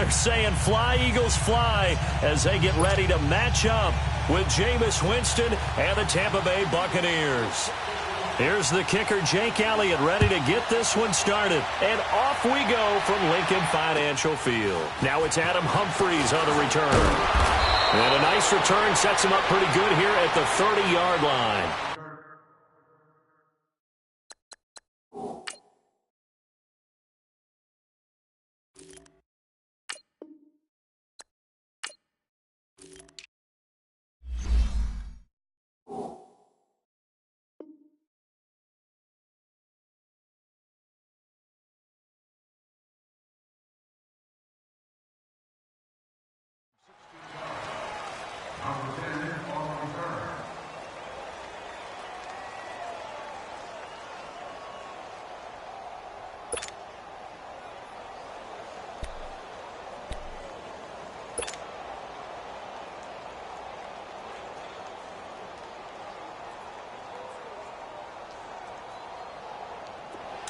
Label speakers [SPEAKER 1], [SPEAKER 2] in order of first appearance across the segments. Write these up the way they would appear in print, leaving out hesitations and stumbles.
[SPEAKER 1] they're saying fly, Eagles, fly, as they get ready to match up with Jameis Winston and the Tampa Bay Buccaneers. Here's the kicker, Jake Elliott, ready to get this one started. And off we go from Lincoln Financial Field. Now it's Adam Humphries on the return. And a nice return sets him up pretty good here at the 30-yard line.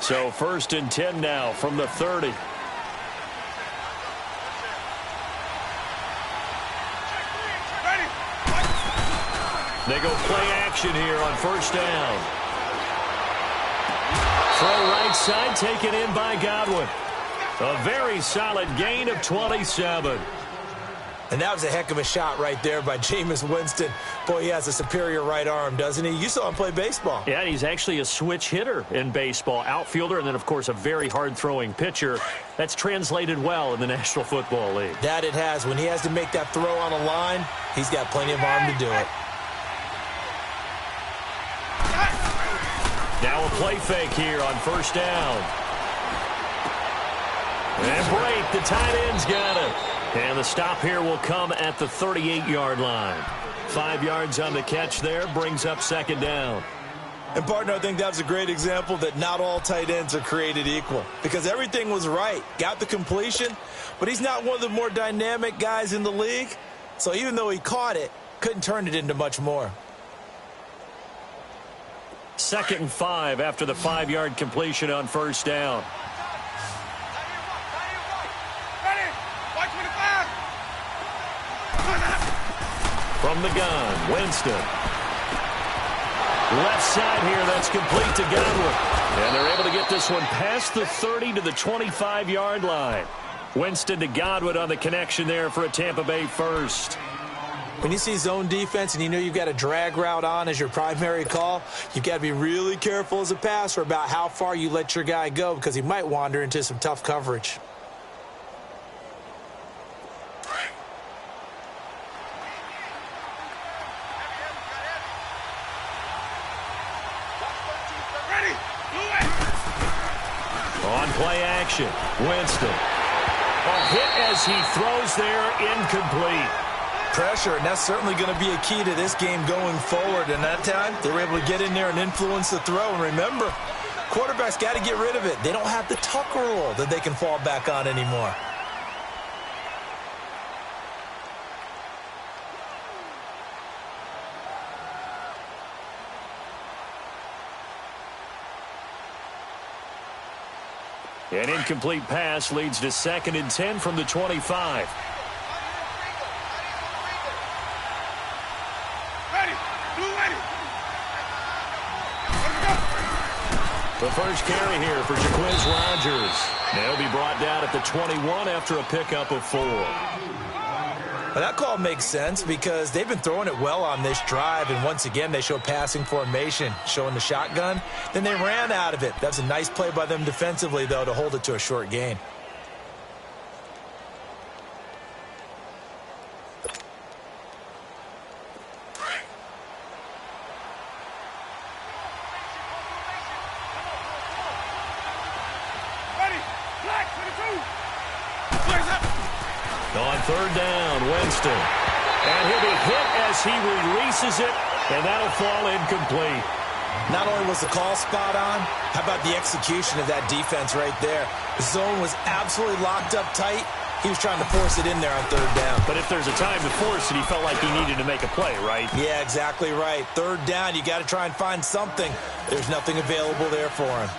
[SPEAKER 1] So 1st and 10 now from the 30. They go play action here on 1st down. Throw right side, taken in by Godwin. A very solid gain of 27.
[SPEAKER 2] And that was a heck of a shot right there by Jameis Winston. Boy, he has a superior right arm, doesn't he? You saw him play baseball.
[SPEAKER 1] Yeah, he's actually a switch hitter in baseball. Outfielder, and then, of course, a very hard-throwing pitcher. That's translated well in the National Football League.
[SPEAKER 2] That it has. When he has to make that throw on a line, he's got plenty of arm to do it.
[SPEAKER 1] Now a play fake here on 1st down. And break, the tight end's got it. And the stop here will come at the 38-yard line. 5 yards on the catch there, brings up 2nd down.
[SPEAKER 2] And, partner, I think that's a great example that not all tight ends are created equal. Because everything was right. Got the completion, but he's not one of the more dynamic guys in the league. So even though he caught it, couldn't turn it into much more.
[SPEAKER 1] 2nd and 5 after the 5-yard completion on 1st down. From the gun, Winston. Left side here, that's complete to Godwin. And they're able to get this one past the 30 to the 25-yard line. Winston to Godwin on the connection there for a Tampa Bay first.
[SPEAKER 2] When you see zone defense and you know you've got a drag route on as your primary call, you've got to be really careful as a passer about how far you let your guy go because he might wander into some tough coverage.
[SPEAKER 1] On play action, Winston. A hit as he throws there, incomplete.
[SPEAKER 2] Pressure, and that's certainly going to be a key to this game going forward. And that time, they were able to get in there and influence the throw. And remember, quarterbacks got to get rid of it. They don't have the tuck rule that they can fall back on anymore.
[SPEAKER 1] An incomplete pass leads to 2nd and 10 from the 25. The first carry here for Jaquiz Rogers. They'll be brought down at the 21 after a pickup of 4.
[SPEAKER 2] Well, that call makes sense because they've been throwing it well on this drive, and once again they show passing formation, showing the shotgun. Then they ran out of it. That's a nice play by them defensively, though, to hold it to a short gain.
[SPEAKER 1] On 3rd down, Winston. And he'll be hit as he releases it, and that'll fall incomplete.
[SPEAKER 2] Not only was the call spot on, how about the execution of that defense right there? The zone was absolutely locked up tight. He was trying to force it in there on 3rd down.
[SPEAKER 1] But if there's a time to force it, he felt like he needed to make a play, right?
[SPEAKER 2] Yeah, exactly right. 3rd down, you got to try and find something. There's nothing available there for him.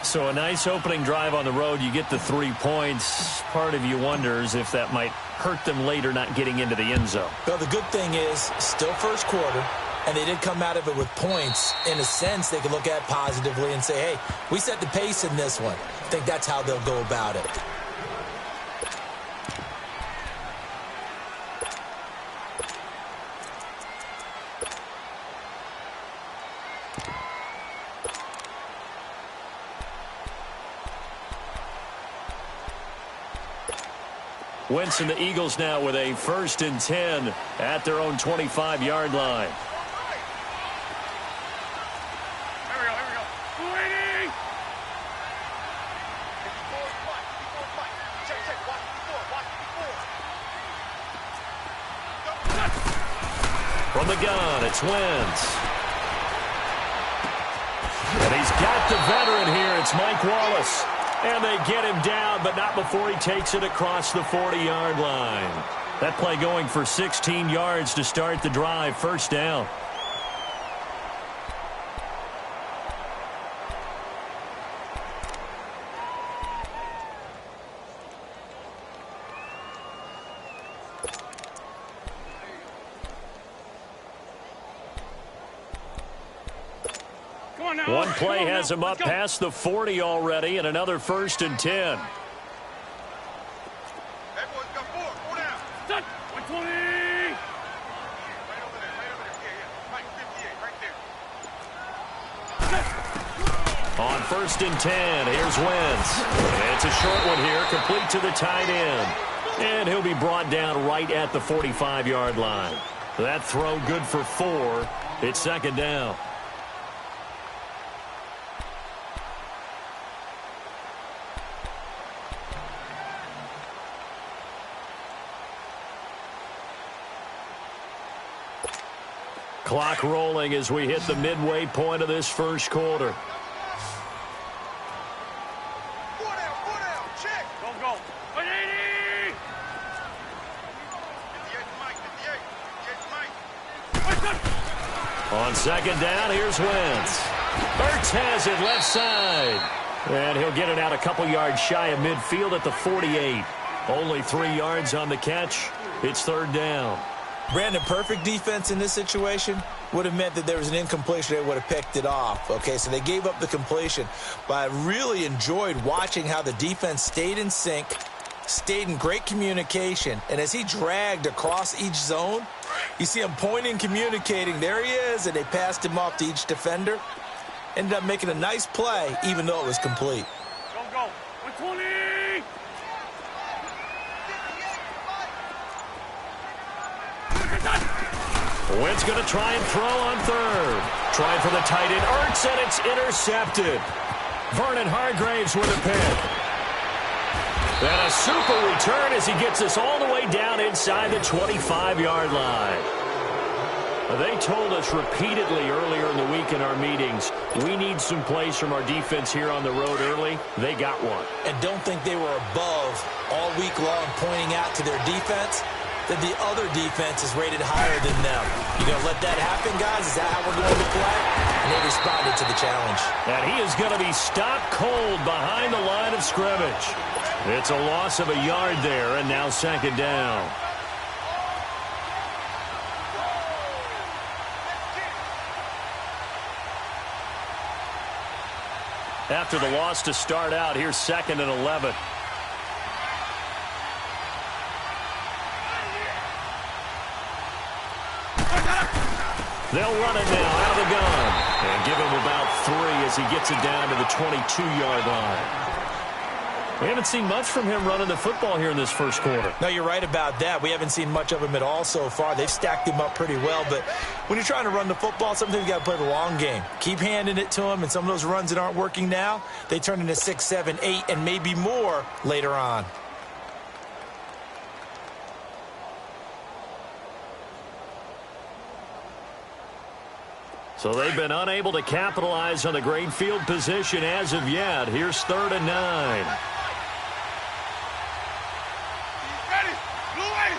[SPEAKER 1] So a nice opening drive on the road. You get the 3 points. Part of you wonders if that might hurt them later not getting into the end zone.
[SPEAKER 2] Well, the good thing is still first quarter, and they did come out of it with points. In a sense, they can look at positively and say, hey, we set the pace in this one. I think that's how they'll go about it.
[SPEAKER 1] Winston, the Eagles now with a 1st and 10 at their own 25-yard line.
[SPEAKER 3] Here we go. 280.
[SPEAKER 1] From the gun, it's Wentz. And he's got the veteran here. It's Mike Wallace. And they get him down, but not before he takes it across the 40-yard line. That play going for 16 yards to start the drive. 1st down. One play has him up past the 40 already, and another 1st and 10.
[SPEAKER 3] Hey, boys, got 4. 4 down. Set. 120. Right over there. Yeah. Right, 58, right there.
[SPEAKER 1] On 1st and 10, here's Wentz. It's a short one here, complete to the tight end. And he'll be brought down right at the 45-yard line. That throw good for 4. It's 2nd down. Clock rolling as we hit the midway point of this 1st quarter.
[SPEAKER 3] 4 down. Check. Go. 180. 58, Mike.
[SPEAKER 1] On 2nd down, here's Wentz. Ertz has it left side. And he'll get it out a couple yards shy of midfield at the 48. Only 3 yards on the catch. It's 3rd down.
[SPEAKER 2] Brandon, perfect defense in this situation would have meant that there was an incompletion. They would have picked it off. Okay, so they gave up the completion. But I really enjoyed watching how the defense stayed in sync, stayed in great communication. And as he dragged across each zone, you see him pointing, communicating. There he is, and they passed him off to each defender. Ended up making a nice play, even though it was complete.
[SPEAKER 3] Go. 120.
[SPEAKER 1] Wentz going to try and throw on 3rd. Trying for the tight end, Ertz, and it's intercepted. Vernon Hargraves with a pick. And a super return as he gets us all the way down inside the 25-yard line. They told us repeatedly earlier in the week in our meetings, we need some plays from our defense here on the road early. They got one.
[SPEAKER 2] And don't think they were above all week long pointing out to their defense that the other defense is rated higher than them. You going to let that happen, guys? Is that how we're going to play? And they responded to the challenge.
[SPEAKER 1] And he is going to be stopped cold behind the line of scrimmage. It's a loss of a yard there, and now 2nd down. After the loss to start out, here's 2nd and 11. They'll run it now out of the gun and give him about 3 as he gets it down to the 22-yard line. We haven't seen much from him running the football here in this 1st quarter.
[SPEAKER 2] No, you're right about that. We haven't seen much of him at all so far. They've stacked him up pretty well, but when you're trying to run the football, sometimes you got to play the long game. Keep handing it to him, and some of those runs that aren't working now, they turn into 6, 7, 8, and maybe more later on.
[SPEAKER 1] So they've been unable to capitalize on the great field position as of yet. Here's 3rd and 9.
[SPEAKER 3] Ready. Blue way.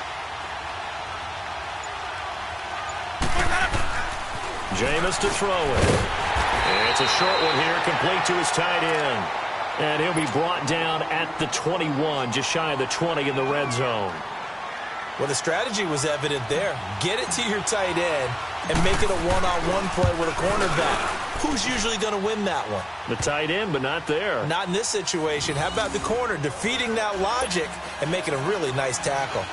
[SPEAKER 1] Jameis to throw it. It's a short one here, complete to his tight end. And he'll be brought down at the 21, just shy of the 20 in the red zone.
[SPEAKER 2] Well, the strategy was evident there. Get it to your tight end and make it a one-on-one play with a cornerback. Who's usually going to win that one?
[SPEAKER 1] The tight end, but not there.
[SPEAKER 2] Not in this situation. How about the corner defeating that logic and making a really nice tackle?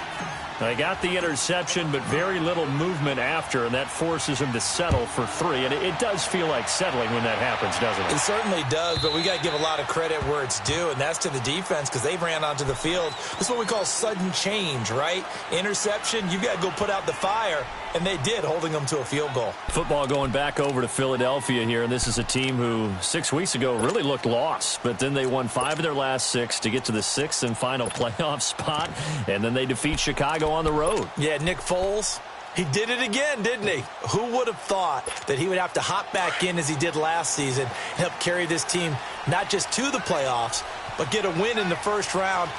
[SPEAKER 1] They got the interception, but very little movement after, and that forces him to settle for 3. And it does feel like settling when that happens, doesn't it?
[SPEAKER 2] It certainly does, but we got to give a lot of credit where it's due, and that's to the defense because they ran onto the field. This is what we call sudden change, right? Interception, you got to go put out the fire, and they did, holding them to a field goal.
[SPEAKER 1] Football going back over to Philadelphia here, and this is a team who 6 weeks ago really looked lost, but then they won 5 of their last 6 to get to the 6th and final playoff spot, and then they defeat Chicago on the road.
[SPEAKER 2] Yeah, Nick Foles, he did it again, didn't he? Who would have thought that he would have to hop back in as he did last season and help carry this team not just to the playoffs, but get a win in the first round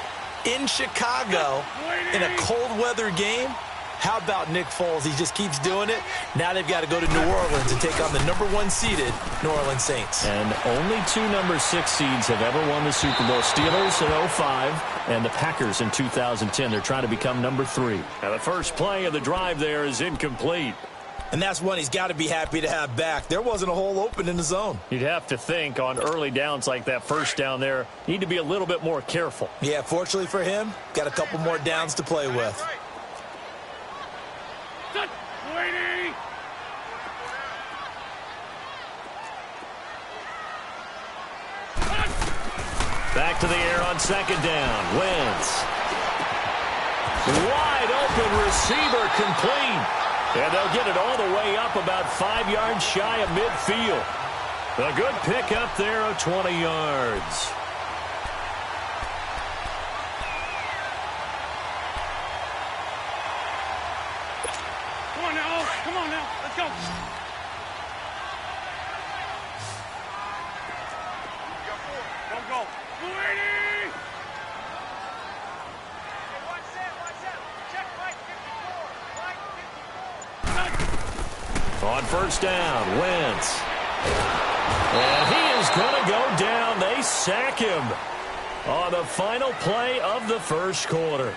[SPEAKER 2] in Chicago in a cold weather game? How about Nick Foles? He just keeps doing it. Now they've got to go to New Orleans and take on the #1 seeded New Orleans Saints.
[SPEAKER 1] And only 2 number 6 seeds have ever won the Super Bowl. Steelers in 2005 and the Packers in 2010. They're trying to become number 3. Now the first play of the drive there is incomplete.
[SPEAKER 2] And that's one he's got to be happy to have back. There wasn't a hole open in the zone.
[SPEAKER 1] You'd have to think on early downs like that first down there, need to be a little bit more careful.
[SPEAKER 2] Yeah, fortunately for him, got a couple more downs to play with.
[SPEAKER 1] Back to the air on second down. Wentz. Wide open receiver complete. And they'll get it all the way up about 5 yards shy of midfield. A good pickup there of 20 yards.
[SPEAKER 3] Come on now. Let's go. Don't go.
[SPEAKER 1] On first down, Wentz. And he is going to go down. They sack him on the final play of the first quarter.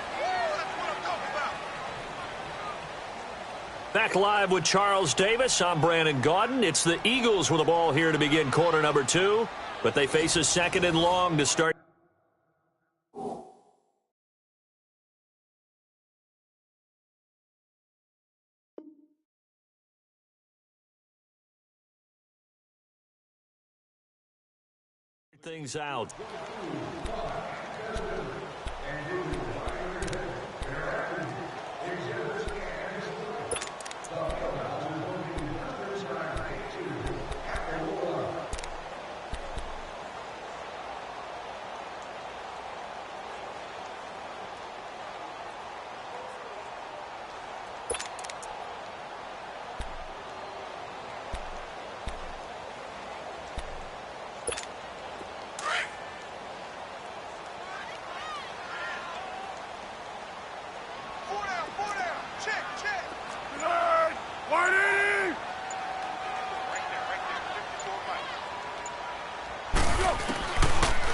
[SPEAKER 1] Back live with Charles Davis. I'm Brandon Gaudin. It's the Eagles with the ball here to begin quarter number 2. But they face a second and long to start. Things out.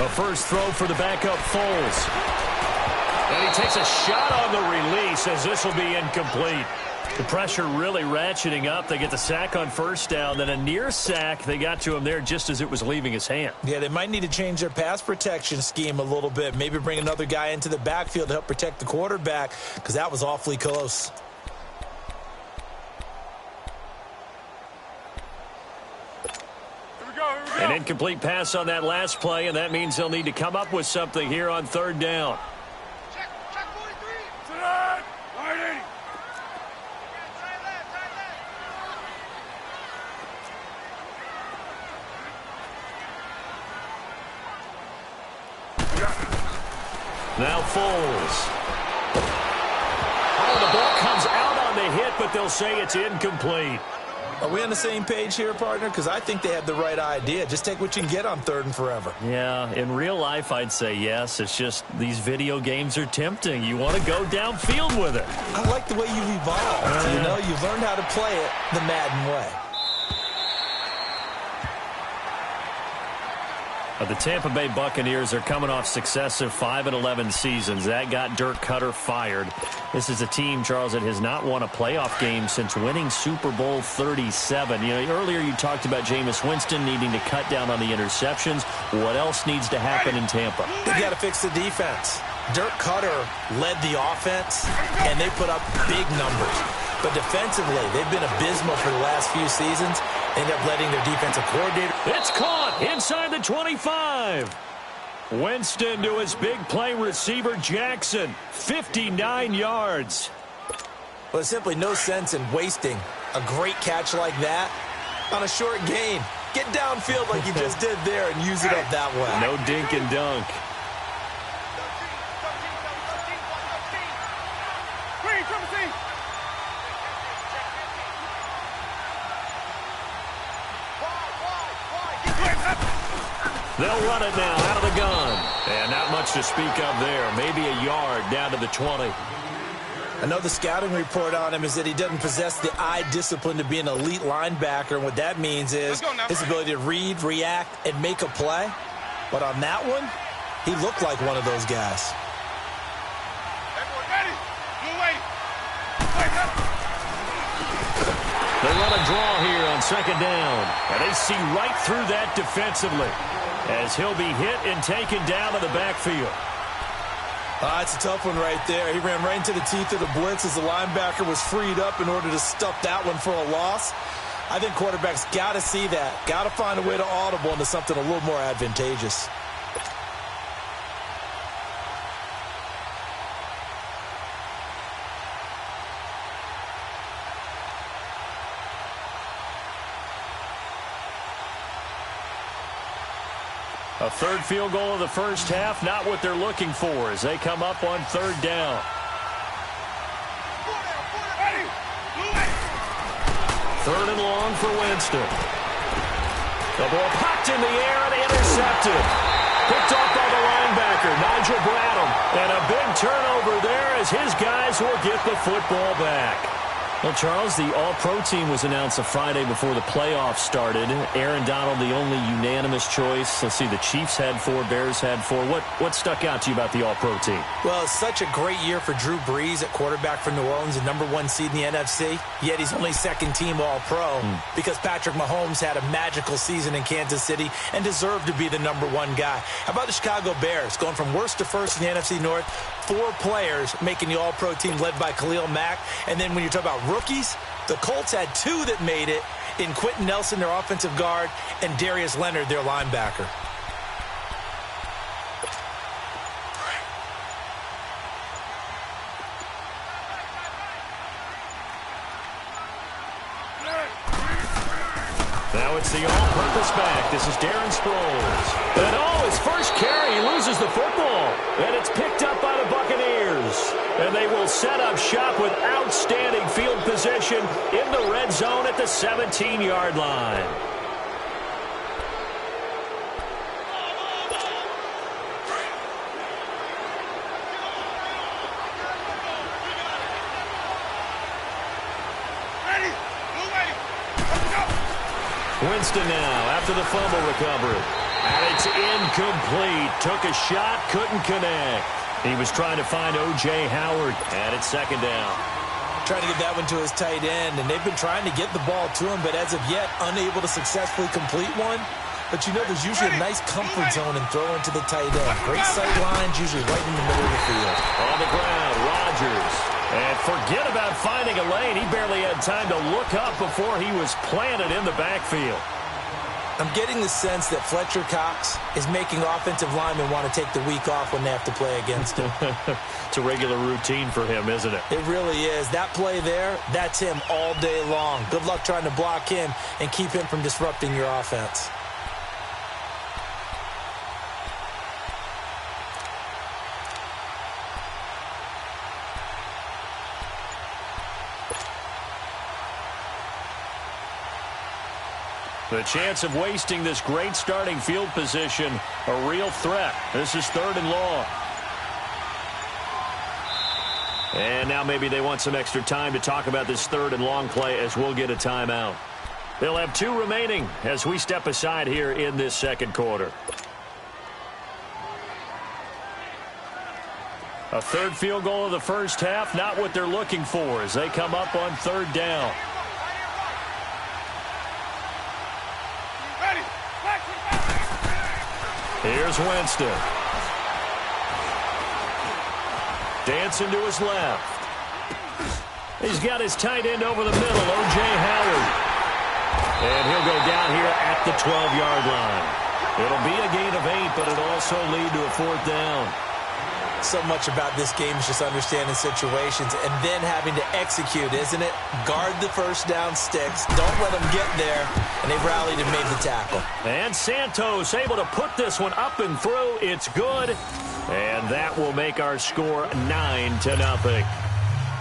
[SPEAKER 1] A first throw for the backup Foles. And he takes a shot on the release as this will be incomplete. The pressure really ratcheting up. They get the sack on first down, then a near sack. They got to him there just as it was leaving his hand.
[SPEAKER 2] Yeah, they might need to change their pass protection scheme a little bit. Maybe bring another guy into the backfield to help protect the quarterback because that was awfully close.
[SPEAKER 1] An incomplete pass on that last play, and that means they'll need to come up with something here on third down.
[SPEAKER 3] Check 43. Tonight. Right 80.
[SPEAKER 1] Now Foles. Oh, the ball comes out on the hit, but they'll say it's incomplete.
[SPEAKER 2] Are we on the same page here, partner? Because I think they had the right idea. Just take what you can get on third and forever.
[SPEAKER 1] Yeah, in real life, I'd say yes. It's just these video games are tempting. You want to go downfield with it.
[SPEAKER 2] I like the way you've evolved. You know, you've learned how to play it the Madden way.
[SPEAKER 1] But the Tampa Bay Buccaneers are coming off successive 5-11 seasons. That got Dirk Cutter fired. This is a team, Charles, that has not won a playoff game since winning Super Bowl 37. You know, earlier you talked about Jameis Winston needing to cut down on the interceptions. What else needs to happen in Tampa?
[SPEAKER 2] They got to fix the defense. Dirk Cutter led the offense, and they put up big numbers. But defensively, they've been abysmal for the last few seasons. They end up letting their defensive coordinator.
[SPEAKER 1] It's caught inside the 25. Winston to his big play receiver, Jackson. 59 yards.
[SPEAKER 2] Well, there's simply no sense in wasting a great catch like that on a short gain. Get downfield like you just did there and use it up that way.
[SPEAKER 1] No dink and dunk. They'll run it now out of the gun. And not much to speak of there. Maybe a yard down to the 20.
[SPEAKER 2] I know the scouting report on him is that he doesn't possess the eye discipline to be an elite linebacker. And what that means is his ability to read, react, and make a play. But on that one, he looked like one of those guys.
[SPEAKER 1] They run a draw here on second down. And they see right through that defensively, as he'll be hit and taken down to the backfield.
[SPEAKER 2] It's a tough one right there. He ran right into the teeth of the blitz as the linebacker was freed up in order to stuff that one for a loss. I think quarterbacks got to see that. Got to find a way to audible into something a little more advantageous.
[SPEAKER 1] A third field goal of the first half, not what they're looking for as they come up on third down. Third and long for Winston. The ball popped in the air and intercepted. Picked off by the linebacker, Nigel Bradham. And a big turnover there as his guys will get the football back. Well, Charles, the All-Pro team was announced a Friday before the playoffs started. Aaron Donald, the only unanimous choice. Let's see, the Chiefs had 4, Bears had 4. What stuck out to you about the All-Pro team?
[SPEAKER 2] Well, it's such a great year for Drew Brees at quarterback for New Orleans, the #1 seed in the NFC. Yet he's only second-team All-Pro because Patrick Mahomes had a magical season in Kansas City and deserved to be the #1 guy. How about the Chicago Bears going from worst to first in the NFC North? 4 players making the All-Pro team led by Khalil Mack. And then when you talk about rookies, the Colts had 2 that made it in Quentin Nelson, their offensive guard, and Darius Leonard, their linebacker.
[SPEAKER 1] Now it's the all-purpose back. This is Darren Sproles. And his first carry, he loses the football. And it's picked up by the Buccaneers. And they will set up shop with outstanding field position in the red zone at the 17-yard line. Winston now after the fumble recovery. And it's incomplete. Took a shot, couldn't connect. He was trying to find O.J. Howard. And it's second down.
[SPEAKER 2] Trying to get that one to his tight end, and they've been trying to get the ball to him, but as of yet, unable to successfully complete one. But you know there's usually a nice comfort zone in throwing to the tight end. Great sight lines, usually right in the middle of the field.
[SPEAKER 1] On the ground, Rodgers. And forget about finding a lane. He barely had time to look up before he was planted in the backfield.
[SPEAKER 2] I'm getting the sense that Fletcher Cox is making offensive linemen want to take the week off when they have to play against him.
[SPEAKER 1] It's a regular routine for him, isn't it?
[SPEAKER 2] It really is. That play there, that's him all day long. Good luck trying to block him and keep him from disrupting your offense.
[SPEAKER 1] The chance of wasting this great starting field position, a real threat. This is third and long. And now maybe they want some extra time to talk about this third and long play as we'll get a timeout. They'll have 2 remaining as we step aside here in this second quarter. A third field goal of the first half, not what they're looking for as they come up on third down. Here's Winston. Dancing to his left. He's got his tight end over the middle, O.J. Howard. And he'll go down here at the 12-yard line. It'll be a gain of 8, but it'll also lead to a fourth down.
[SPEAKER 2] So much about this game is just understanding situations and then having to execute, isn't it? Guard the first down sticks. Don't let them get there. And they've rallied and made the tackle.
[SPEAKER 1] And Santos able to put this one up and through. It's good. And that will make our score 9-0.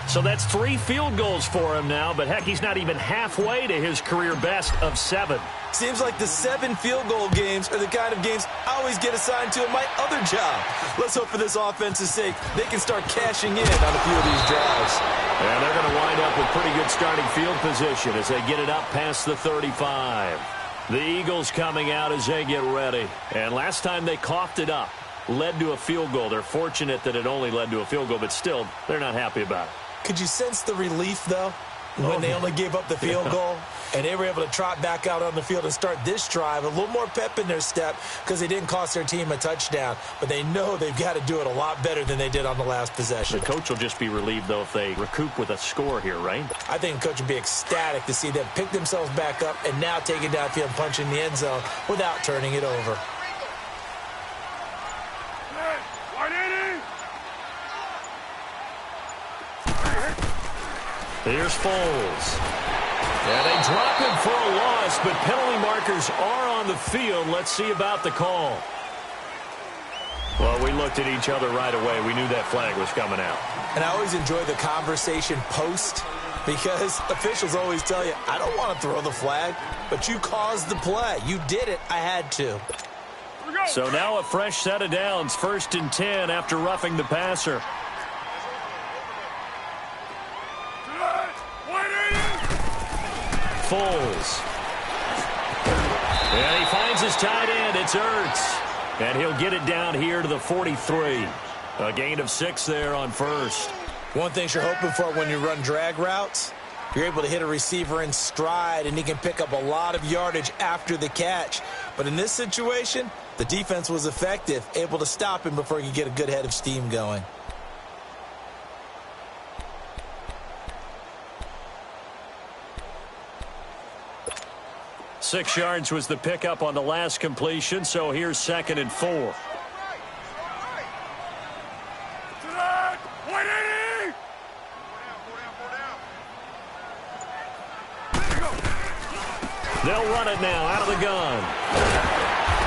[SPEAKER 1] So that's 3 field goals for him now. But, heck, he's not even halfway to his career best of 7.
[SPEAKER 2] Seems like the 7 field goal games are the kind of games I always get assigned to in my other job. Let's hope for this offense's sake they can start cashing in on a few of these drives.
[SPEAKER 1] And they're going to wind up with pretty good starting field position as they get it up past the 35. The Eagles coming out as they get ready. And last time they coughed it up, led to a field goal. They're fortunate that it only led to a field goal, but still, they're not happy about it.
[SPEAKER 2] Could you sense the relief, though, when they only gave up the field goal? And they were able to trot back out on the field and start this drive. A little more pep in their step because they didn't cost their team a touchdown. But they know they've got to do it a lot better than they did on the last possession.
[SPEAKER 1] The coach will just be relieved, though, if they recoup with a score here, right?
[SPEAKER 2] I think the coach would be ecstatic to see them pick themselves back up and now take it downfield and punch in the end zone without turning it over.
[SPEAKER 1] Here's Foles. And they drop him for a loss, but penalty markers are on the field. Let's see about the call. Well, we looked at each other right away. We knew that flag was coming out.
[SPEAKER 2] And I always enjoy the conversation post because officials always tell you, I don't want to throw the flag, but you caused the play. You did it. I had to.
[SPEAKER 1] So now a fresh set of downs, 1st and 10 after roughing the passer. Foles. And he finds his tight end. It's Ertz. And he'll get it down here to the 43. A gain of 6 there on first.
[SPEAKER 2] One thing you're hoping for when you run drag routes, you're able to hit a receiver in stride, and he can pick up a lot of yardage after the catch. But in this situation, the defense was effective, able to stop him before he could get a good head of steam going.
[SPEAKER 1] Six yards was the pickup on the last completion, so here's 2nd and 4. They'll run it now out of the gun.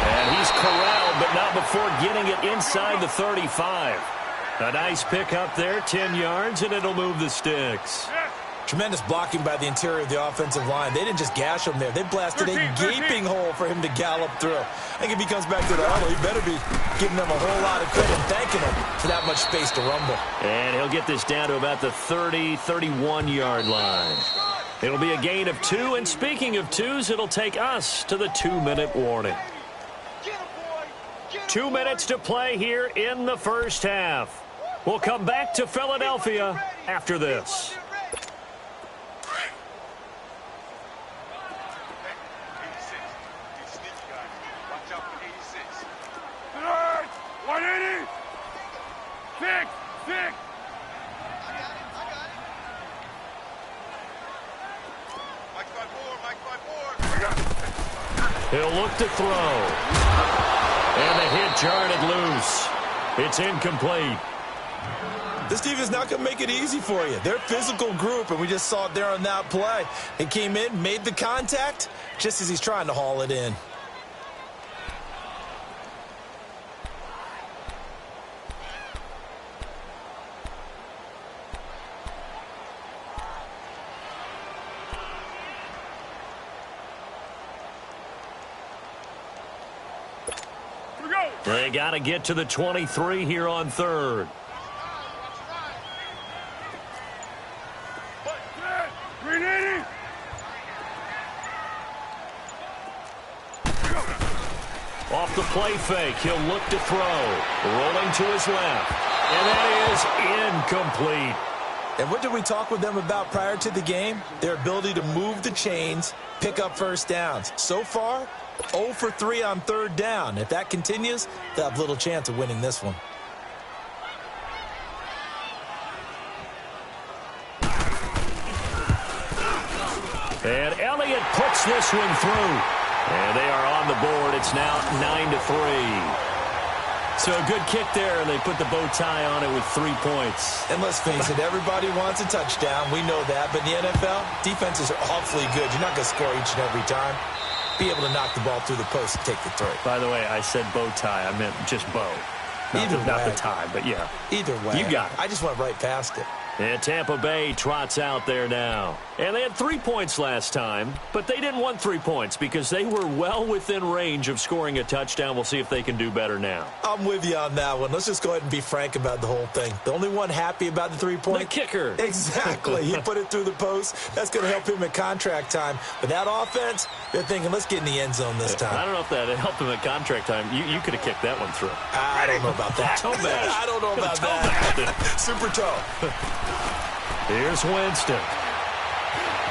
[SPEAKER 1] And he's corralled, but not before getting it inside the 35. A nice pickup there, 10 yards, and it'll move the sticks.
[SPEAKER 2] Tremendous blocking by the interior of the offensive line. They didn't just gash him there. They blasted a gaping hole for him to gallop through. I think if he comes back to the huddle, he better be giving them a whole lot of credit and thanking them for that much space to rumble.
[SPEAKER 1] And he'll get this down to about the 30, 31-yard line. It'll be a gain of 2, and speaking of 2s, it'll take us to the 2-minute warning. 2 minutes to play here in the first half. We'll come back to Philadelphia after this. He'll look to throw. And the hit jarred it loose. It's incomplete.
[SPEAKER 2] This defense is not going to make it easy for you. They're a physical group, and we just saw it there on that play. He came in, made the contact, just as he's trying to haul it in.
[SPEAKER 1] They got to get to the 23 here on 3rd. Off the play fake. He'll look to throw. Rolling to his left. And that is incomplete.
[SPEAKER 2] And what did we talk with them about prior to the game? Their ability to move the chains, pick up first downs. So far, 0 for 3 on third down. If that continues, they'll have little chance of winning this one.
[SPEAKER 1] And Elliott puts this one through. And they are on the board. It's now 9-3. So a good kick there, and they put the bow tie on it with 3 points.
[SPEAKER 2] And let's face it, everybody wants a touchdown. We know that. But in the NFL, defenses are awfully good. You're not going to score each and every time. Be able to knock the ball through the post and take the throw.
[SPEAKER 1] By the way, I said bow tie. I meant just bow. Not the tie, but yeah.
[SPEAKER 2] Either way.
[SPEAKER 1] You got it.
[SPEAKER 2] I just went right past it.
[SPEAKER 1] And Tampa Bay trots out there now. And they had 3 points last time, but they didn't want 3 points because they were well within range of scoring a touchdown. We'll see if they can do better now.
[SPEAKER 2] I'm with you on that one. Let's just go ahead and be frank about the whole thing. The only one happy about the 3-point?
[SPEAKER 1] The kicker.
[SPEAKER 2] Exactly. He put it through the post. That's going to help him at contract time. But that offense, they're thinking, let's get in the end zone this time.
[SPEAKER 1] I don't know if that helped him at contract time. You could have kicked that one through.
[SPEAKER 2] I don't know about that.
[SPEAKER 1] Toe bash.
[SPEAKER 2] I don't know about that. Super toe.
[SPEAKER 1] Here's Winston.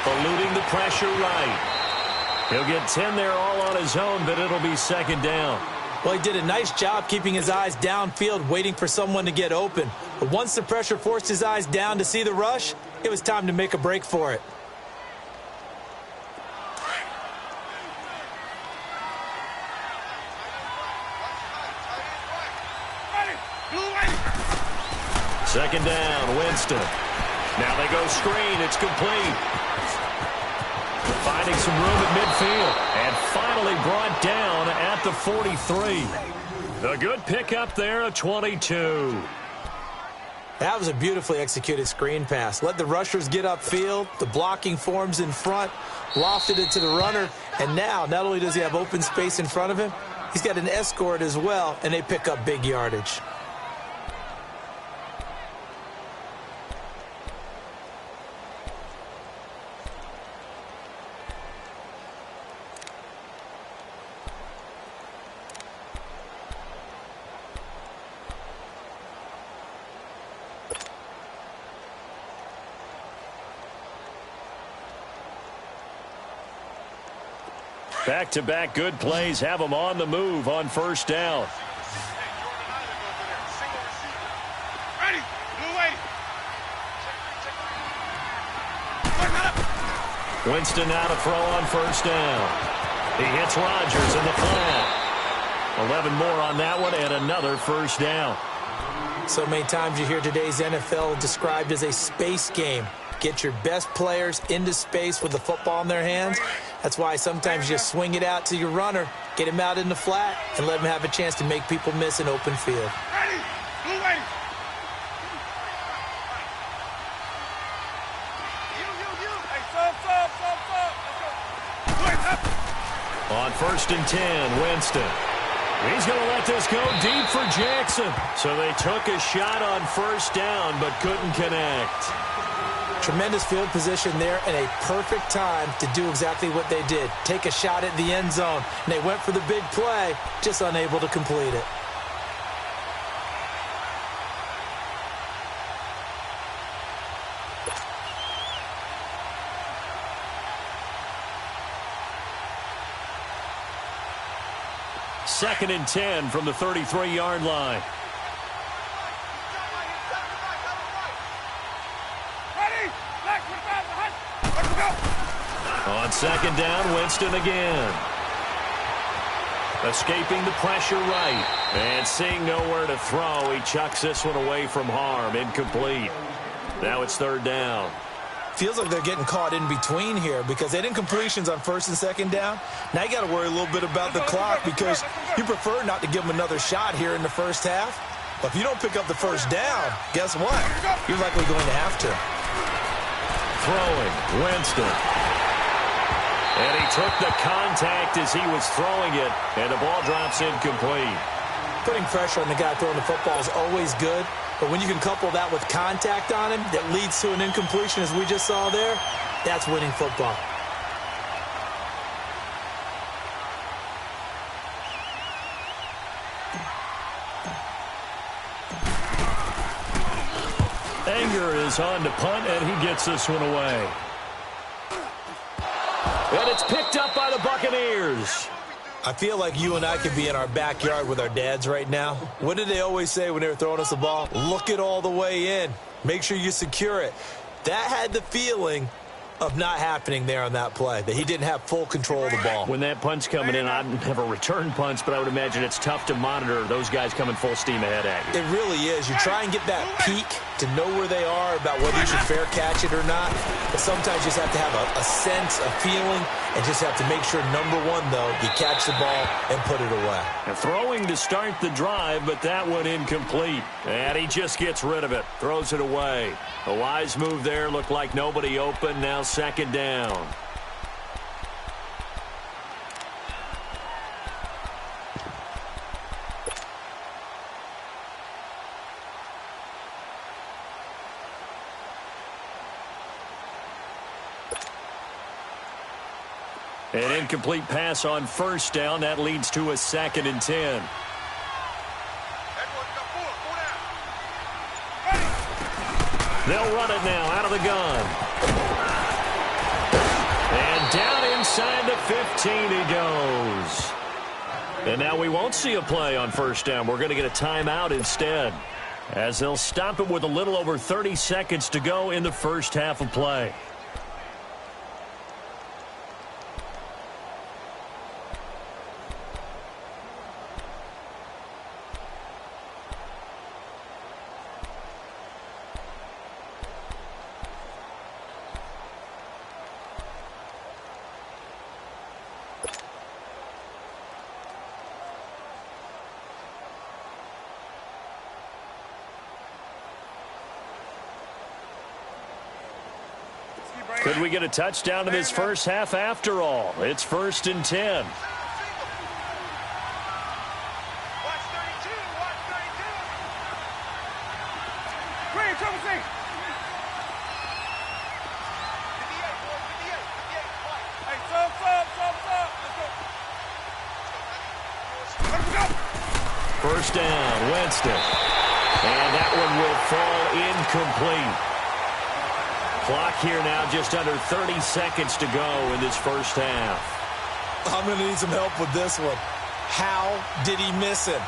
[SPEAKER 1] Eluding the pressure right. He'll get 10 there all on his own, but it'll be second down.
[SPEAKER 2] Well, he did a nice job keeping his eyes downfield, waiting for someone to get open. But once the pressure forced his eyes down to see the rush, it was time to make a break for it.
[SPEAKER 1] Second down, Winston. Now they go screen. It's complete. Finding some room at midfield. And finally brought down at the 43. A good pickup there at 22.
[SPEAKER 2] That was a beautifully executed screen pass. Let the rushers get upfield. The blocking forms in front. Lofted it to the runner. And now, not only does he have open space in front of him, he's got an escort as well, and they pick up big yardage.
[SPEAKER 1] Back-to-back good plays have them on the move on first down.
[SPEAKER 3] Ready. Blue way.
[SPEAKER 1] Winston now to throw on first down. He hits Rodgers in the flat. 11 more on that one and another first down.
[SPEAKER 2] So many times you hear today's NFL described as a space game. Get your best players into space with the football in their hands. That's why sometimes you swing it out to your runner, get him out in the flat, and let him have a chance to make people miss an open field.
[SPEAKER 3] Ready. Blue way. Hey, stop.
[SPEAKER 1] On first and 10, Winston. He's going to let this go deep for Jackson. So they took a shot on first down but couldn't connect.
[SPEAKER 2] Tremendous field position there and a perfect time to do exactly what they did. Take a shot at the end zone. And they went for the big play, just unable to complete it.
[SPEAKER 1] Second and 10 from the 33-yard line. On second down, Winston again. Escaping the pressure right. And seeing nowhere to throw, he chucks this one away from harm. Incomplete. Now it's third down.
[SPEAKER 2] Feels like they're getting caught in between here because they didn't completions on first and second down. Now you got to worry a little bit about the clock because you prefer not to give them another shot here in the first half. But if you don't pick up the first down, guess what? You're likely going to have to.
[SPEAKER 1] Throwing, Winston. And he took the contact as he was throwing it, and the ball drops incomplete.
[SPEAKER 2] Putting pressure on the guy throwing the football is always good, but when you can couple that with contact on him that leads to an incompletion, as we just saw there, that's winning football.
[SPEAKER 1] punter is on to punt, and he gets this one away. And it's picked up by the Buccaneers.
[SPEAKER 2] I feel like you and I could be in our backyard with our dads right now. What did they always say when they were throwing us the ball? Look it all the way in. Make sure you secure it. That had the feeling of not happening there on that play, that he didn't have full control of the ball.
[SPEAKER 1] When that punt's coming in, I'd never return punts, but I would imagine it's tough to monitor those guys coming full steam ahead at you.
[SPEAKER 2] It really is. You try and get that peek to know where they are about whether you should fair catch it or not, but sometimes you just have to have a sense, a feeling, and just have to make sure, number one, though, you catch the ball and put it away.
[SPEAKER 1] And throwing to start the drive, but that one incomplete. And he just gets rid of it, throws it away. A wise move there, looked like nobody open, now second down. An incomplete pass on first down. That leads to a 2nd and 10. They'll run it now out of the gun. And down inside the 15 he goes. And now we won't see a play on first down. We're going to get a timeout instead, as they'll stop it with a little over 30 seconds to go in the first half of play. Could we get a touchdown in this first half after all? It's 1st and 10.
[SPEAKER 3] Watch 32. Watch 32. Green, trouble C. 58, boys. 58. Hey, sub. Let's go.
[SPEAKER 1] First down, Winston. And that one will fall incomplete. Clock here now just under 30 seconds to go in this first half.
[SPEAKER 2] I'm going to need some help with this one. How did he miss him?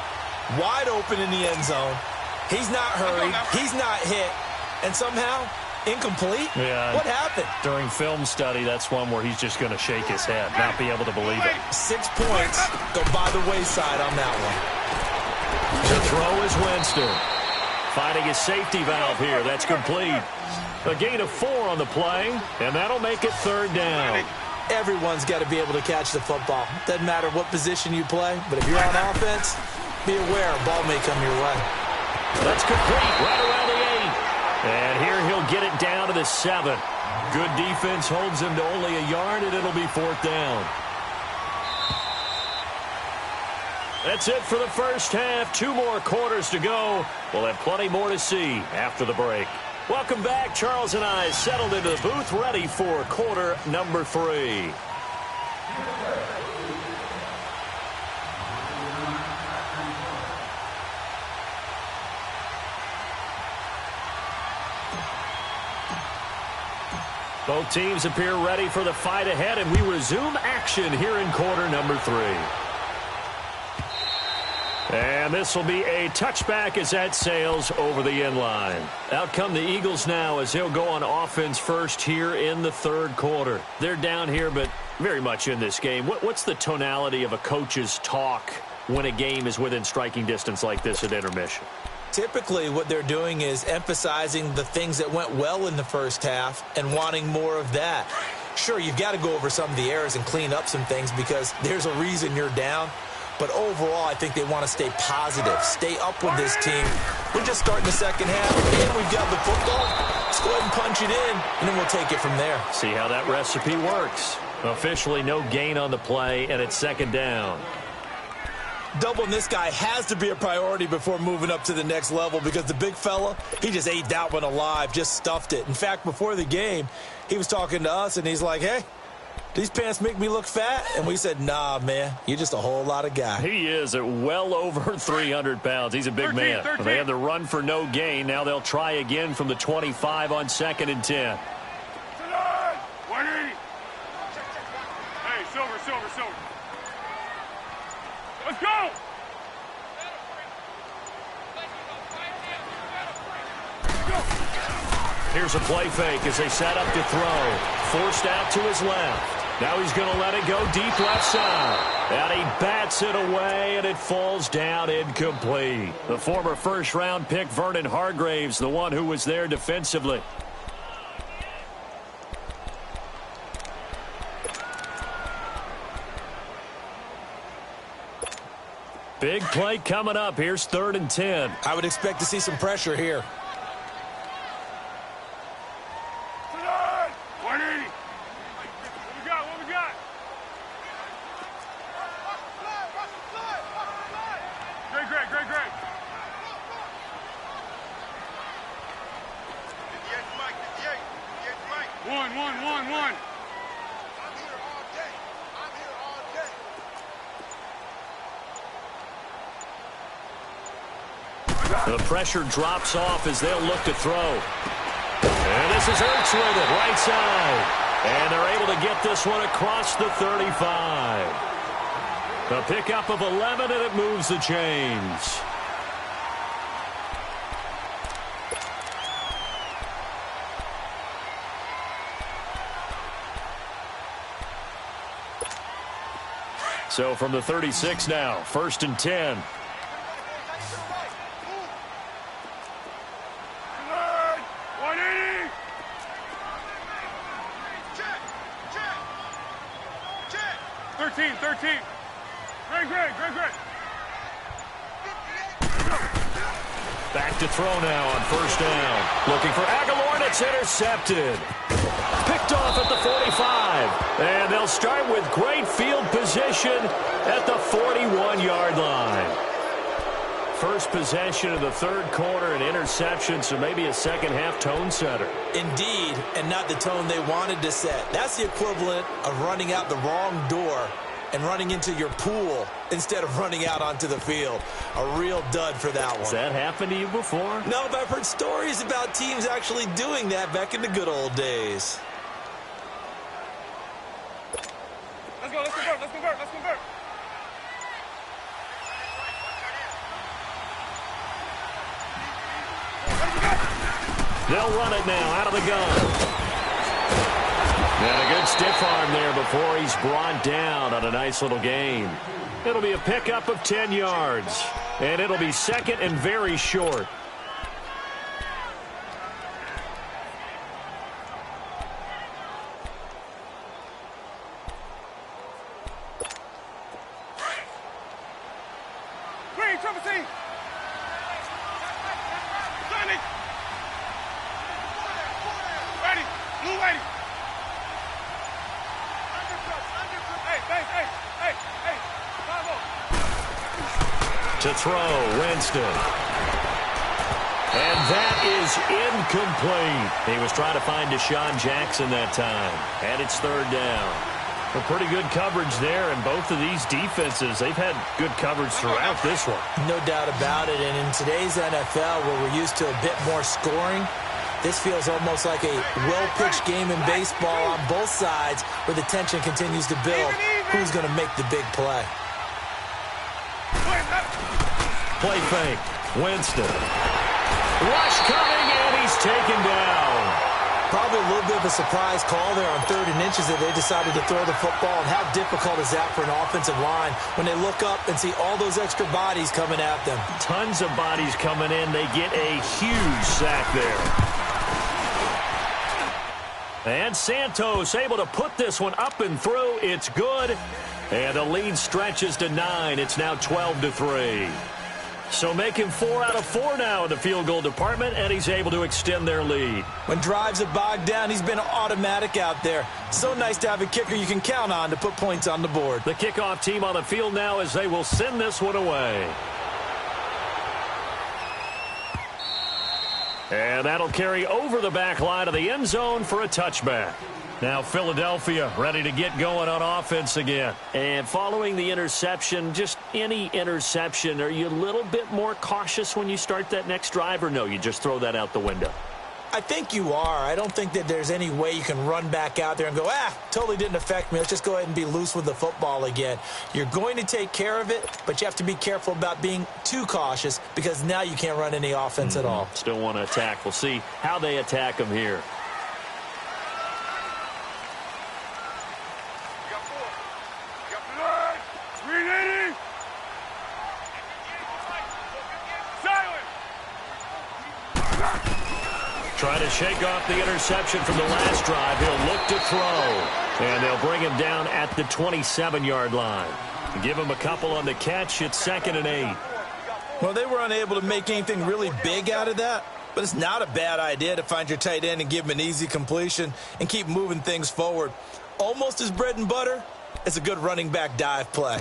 [SPEAKER 2] Wide open in the end zone. He's not hurried. He's not hit. And somehow, incomplete?
[SPEAKER 1] Yeah.
[SPEAKER 2] What happened?
[SPEAKER 1] During film study, that's one where he's just going to shake his head, not be able to believe it.
[SPEAKER 2] 6 points go by the wayside on that one.
[SPEAKER 1] The throw is Winston. Finding his safety valve here. That's complete. A gain of 4 on the play, and that'll make it 3rd down.
[SPEAKER 2] Everyone's got to be able to catch the football. Doesn't matter what position you play, but if you're on offense, be aware a ball may come your way.
[SPEAKER 1] That's complete right around the 8. And here he'll get it down to the 7. Good defense holds him to only a yard, and it'll be 4th down. That's it for the first half. 2 more quarters to go. We'll have plenty more to see after the break. Welcome back. Charles and I settled into the booth, ready for quarter number 3. Both teams appear ready for the fight ahead, and we resume action here in quarter number 3. And this will be a touchback as that sails over the end line. Out come the Eagles now as they'll go on offense first here in the 3rd quarter. They're down here, but very much in this game. What's the tonality of a coach's talk when a game is within striking distance like this at intermission?
[SPEAKER 2] Typically, what they're doing is emphasizing the things that went well in the first half and wanting more of that. Sure, you've got to go over some of the errors and clean up some things because there's a reason you're down. But overall, I think they want to stay positive, stay up with this team. We're just starting the second half, and we've got the football. Let's go ahead and punch it in, and then we'll take it from there.
[SPEAKER 1] See how that recipe works. Officially no gain on the play, and it's 2nd down.
[SPEAKER 2] Doubling this guy has to be a priority before moving up to the next level because the big fella, he just ate that one alive, just stuffed it. In fact, before the game, he was talking to us, and he's like, hey, These pants make me look fat. And we said, nah, man, you're just a whole lot of guy.
[SPEAKER 1] He is at well over 300 pounds. He's a big
[SPEAKER 3] 13,
[SPEAKER 1] man.
[SPEAKER 3] 13.
[SPEAKER 1] They had the run for no gain. Now they'll try again from the 25 on 2nd and 10.
[SPEAKER 3] 180. Hey, silver. Let's go.
[SPEAKER 1] Here's a play fake as they set up to throw. Forced out to his left. Now he's going to let it go deep left side. And he bats it away, and it falls down incomplete. The former first-round pick, Vernon Hargraves, the one who was there defensively. Big play coming up. Here's 3rd and 10.
[SPEAKER 2] I would expect to see some pressure here.
[SPEAKER 3] 180. What we got? Great. 1.
[SPEAKER 1] The pressure drops off as they'll look to throw. And this is Ertz with it, right side. And they're able to get this one across the 35. A pickup of 11, and it moves the chains. So from the 36 now, 1st and 10.
[SPEAKER 3] Great.
[SPEAKER 1] Back to throw now on 1st down. Looking for Aguilar, and it's intercepted. Picked off at the 45. And they'll start with great field position at the 41-yard line. First possession of the 3rd quarter, an interception, so maybe a second-half tone setter.
[SPEAKER 2] Indeed, and not the tone they wanted to set. That's the equivalent of running out the wrong door and running into your pool instead of running out onto the field. A real dud for that one.
[SPEAKER 1] Has that happened to you before?
[SPEAKER 2] No, but I've heard stories about teams actually doing that back in the good old days.
[SPEAKER 3] Let's convert.
[SPEAKER 1] They'll run it now out of the gun. And a good stiff arm there before he's brought down on a nice little gain. It'll be a pickup of 10 yards. And it'll be 2nd and very short. To throw, Winston. And that is incomplete. He was trying to find Deshaun Jackson that time. And it's 3rd down. A pretty good coverage there, and both of these defenses, they've had good coverage throughout this one.
[SPEAKER 2] No doubt about it, and in today's NFL, where we're used to a bit more scoring, this feels almost like a well-pitched game in baseball on both sides, where the tension continues to build. Who's going to make the big play?
[SPEAKER 1] Play fake. Winston. Rush coming, and he's taken down.
[SPEAKER 2] Probably a little bit of a surprise call there on 3rd and inches that they decided to throw the football. And how difficult is that for an offensive line when they look up and see all those extra bodies coming at them?
[SPEAKER 1] Tons of bodies coming in. They get a huge sack there. And Santos able to put this one up and through. It's good. And the lead stretches to 9. It's now 12-3. So making 4 out of 4 now in the field goal department, and he's able to extend their lead.
[SPEAKER 2] When drives are bogged down, he's been automatic out there. So nice to have a kicker you can count on to put points on the board.
[SPEAKER 1] The kickoff team on the field now as they will send this one away. And that'll carry over the back line of the end zone for a touchback. Now Philadelphia ready to get going on offense again. And following the interception, just any interception, are you a little bit more cautious when you start that next drive, or no, you just throw that out the window?
[SPEAKER 2] I think you are. I don't think that there's any way you can run back out there and go, totally didn't affect me. Let's just go ahead and be loose with the football again. You're going to take care of it, but you have to be careful about being too cautious because now you can't run any offense at all.
[SPEAKER 1] Still want to attack. We'll see how they attack them here. Trying to shake off the interception from the last drive. He'll look to throw. And they'll bring him down at the 27-yard line. Give him a couple on the catch. It's 2nd and 8.
[SPEAKER 2] Well, they were unable to make anything really big out of that. But it's not a bad idea to find your tight end and give him an easy completion and keep moving things forward. Almost as bread and butter, it's a good running back dive play.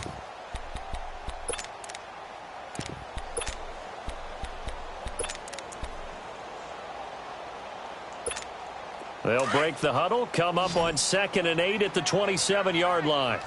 [SPEAKER 1] They'll break the huddle, come up on 2nd and 8 at the 27-yard line.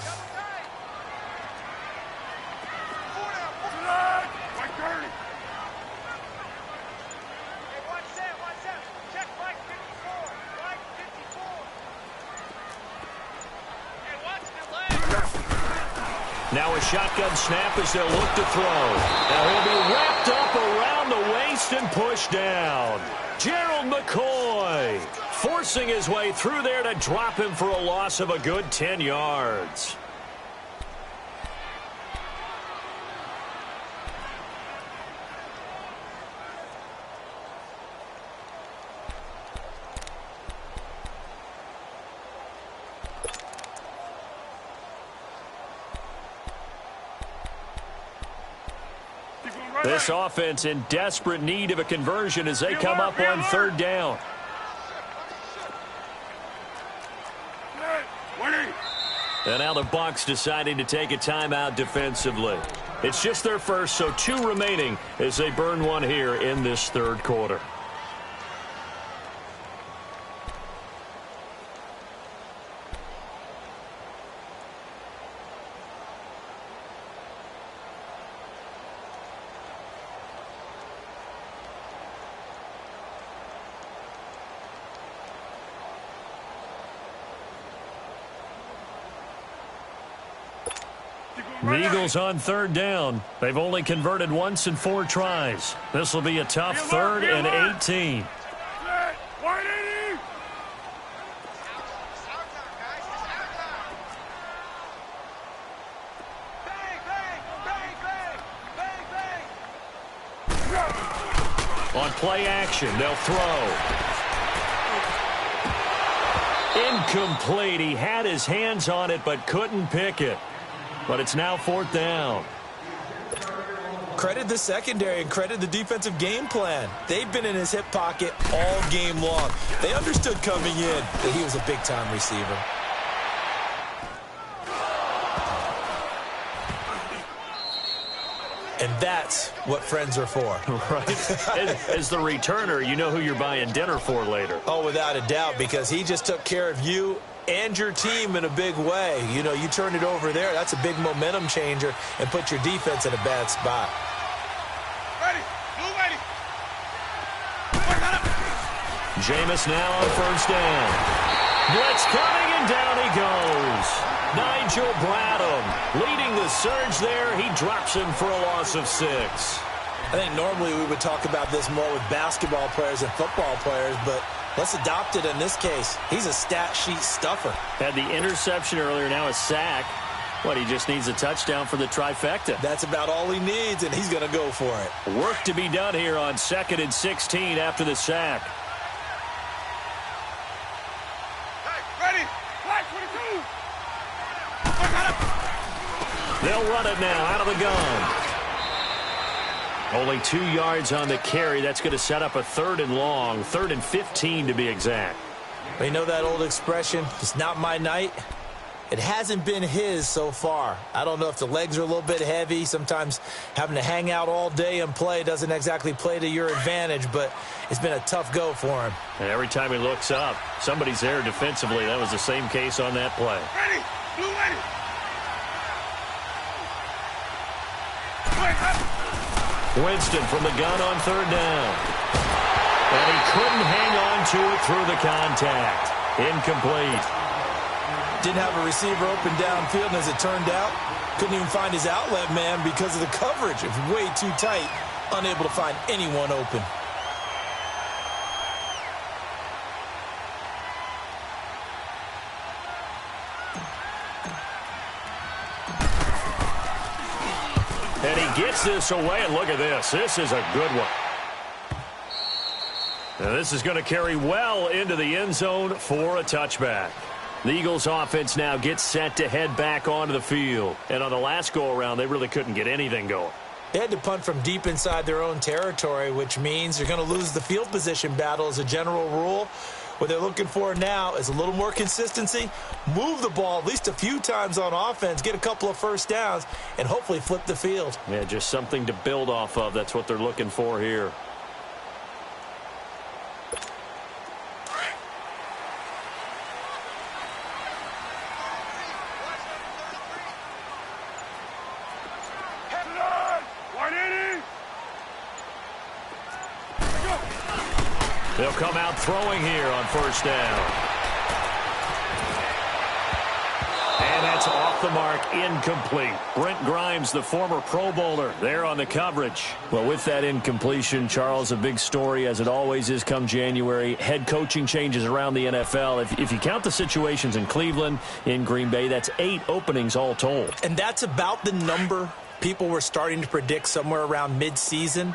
[SPEAKER 1] Now a shotgun snap as they'll look to throw. Now he'll be wrapped up around the waist and pushed down. Gerald McCoy forcing his way through there to drop him for a loss of a good 10 yards. This offense in desperate need of a conversion as they come up on 3rd down. And now the Bucs deciding to take a timeout defensively. It's just their first, so 2 remaining as they burn one here in this 3rd quarter. The Eagles on 3rd down. They've only converted once in 4 tries. This will be a tough 3rd and 18. On play action, they'll throw. Incomplete. He had his hands on it but couldn't pick it. But it's now 4th down.
[SPEAKER 2] Credit the secondary and credit the defensive game plan. They've been in his hip pocket all game long. They understood coming in that he was a big-time receiver. And that's what friends are for.
[SPEAKER 1] Right? As the returner, you know who you're buying dinner for later.
[SPEAKER 2] Oh, without a doubt, because he just took care of you and your team in a big way. You know, you turn it over there, that's a big momentum changer and put your defense in a bad spot.
[SPEAKER 3] Ready. Blue ready.
[SPEAKER 1] Jameis now on 1st down. Blitz coming and down he goes. Nigel Bradham leading the surge there. He drops him for a loss of 6.
[SPEAKER 2] I think normally we would talk about this more with basketball players and football players, but let's adopt it in this case. He's a stat sheet stuffer.
[SPEAKER 1] Had the interception earlier, now a sack. What, he just needs a touchdown for the trifecta.
[SPEAKER 2] That's about all he needs, and he's going to go for it.
[SPEAKER 1] Work to be done here on 2nd and 16 after the sack.
[SPEAKER 3] Hey, ready. Flag 22.
[SPEAKER 1] They'll run it now out of the gun. Only 2 yards on the carry. That's going to set up a 3rd and long, 3rd and 15 to be exact.
[SPEAKER 2] You know that old expression, it's not my night. It hasn't been his so far. I don't know if the legs are a little bit heavy. Sometimes having to hang out all day and play doesn't exactly play to your advantage, but it's been a tough go for him.
[SPEAKER 1] And every time he looks up, somebody's there defensively. That was the same case on that play.
[SPEAKER 3] Ready! Blue ready!
[SPEAKER 1] Winston from the gun on third down. And he couldn't hang on to it through the contact. Incomplete.
[SPEAKER 2] Didn't have a receiver open downfield, and as it turned out, couldn't even find his outlet man because of the coverage. It was way too tight, unable to find anyone open.
[SPEAKER 1] And he gets this away, and look at this. This is a good one. Now this is going to carry well into the end zone for a touchback. The Eagles offense now gets set to head back onto the field. And on the last go-around, they really couldn't get anything going.
[SPEAKER 2] They had to punt from deep inside their own territory, which means you're going to lose the field position battle as a general rule. What they're looking for now is a little more consistency, move the ball at least a few times on offense, get a couple of first downs, and hopefully flip the field.
[SPEAKER 1] Yeah, just something to build off of. That's what they're looking for here. They'll come out throwing here on first down. And that's off the mark, incomplete. Brent Grimes, the former Pro Bowler, there on the coverage. Well, with that incompletion, Charles, a big story, as it always is come January. Head coaching changes around the NFL. If you count the situations in Cleveland, in Green Bay, that's 8 openings all told.
[SPEAKER 2] And that's about the number people were starting to predict somewhere around mid-season.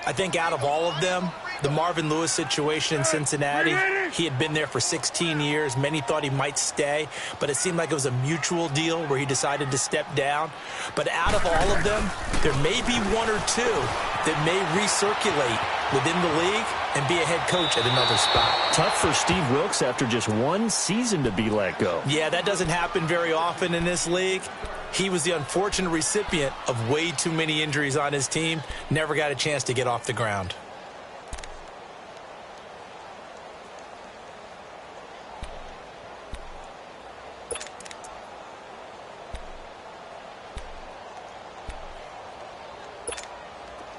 [SPEAKER 2] I think out of all of them, the Marvin Lewis situation in Cincinnati, he had been there for 16 years. Many thought he might stay, but it seemed like it was a mutual deal where he decided to step down. But out of all of them, there may be one or two that may recirculate within the league and be a head coach at another spot.
[SPEAKER 1] Tough for Steve Wilks after just one season to be let go.
[SPEAKER 2] Yeah, that doesn't happen very often in this league. He was the unfortunate recipient of way too many injuries on his team. Never got a chance to get off the ground.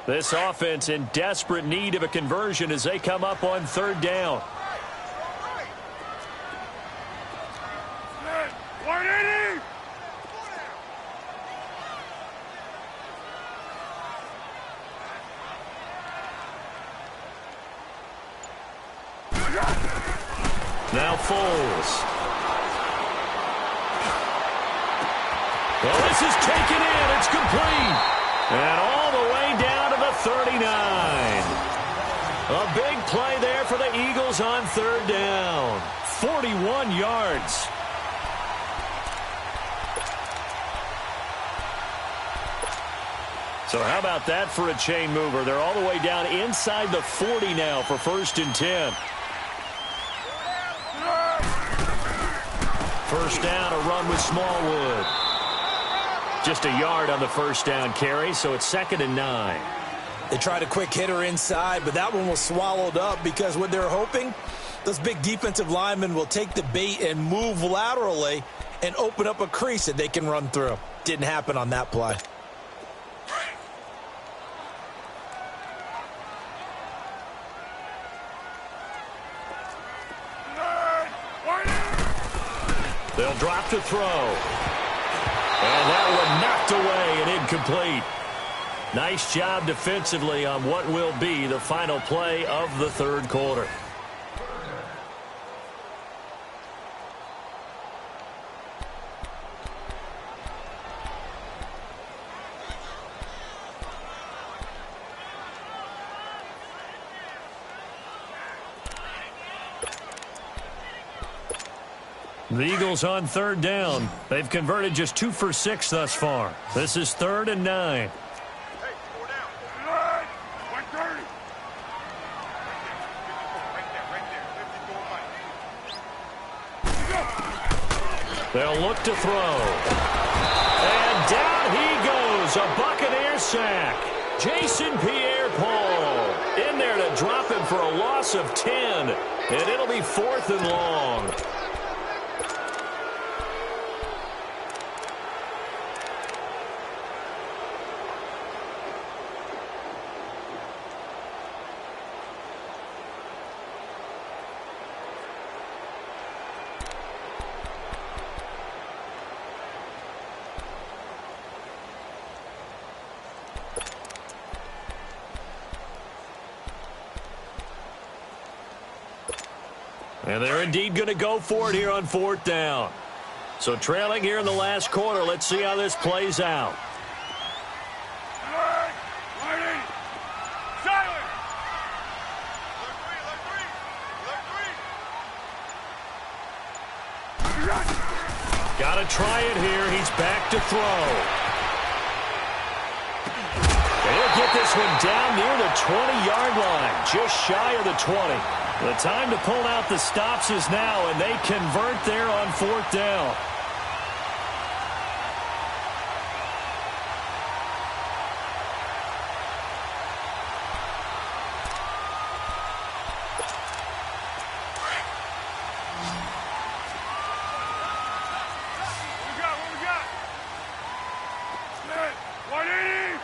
[SPEAKER 1] This offense in desperate need of a conversion as they come up on third down. Now Foles. Well, this is taken in. It's complete. And all the way down to the 39. A big play there for the Eagles on third down. 41 yards. So how about that for a chain mover? They're all the way down inside the 40 now for 1st and 10. First down, a run with Smallwood. Just a yard on the first down carry, so it's 2nd and 9.
[SPEAKER 2] They tried a quick hitter inside, but that one was swallowed up because what they're hoping, those big defensive linemen will take the bait and move laterally and open up a crease that they can run through. Didn't happen on that play.
[SPEAKER 1] They'll drop to throw. And that one knocked away and incomplete. Nice job defensively on what will be the final play of the third quarter. The Eagles on third down. They've converted just 2 for 6 thus far. This is 3rd and 9.
[SPEAKER 3] Hey, 4 down. 130. Right there.
[SPEAKER 1] They'll look to throw. And down he goes. A Buccaneer sack. Jason Pierre-Paul in there to drop him for a loss of 10. And it'll be 4th and long. And they're indeed going to go for it here on 4th down. So trailing here in the last quarter. Let's see how this plays out. Got to try it here. He's back to throw. They'll get this one down near the 20-yard line, just shy of the 20. The time to pull out the stops is now, and they convert there on 4th down.
[SPEAKER 3] What we got? 180!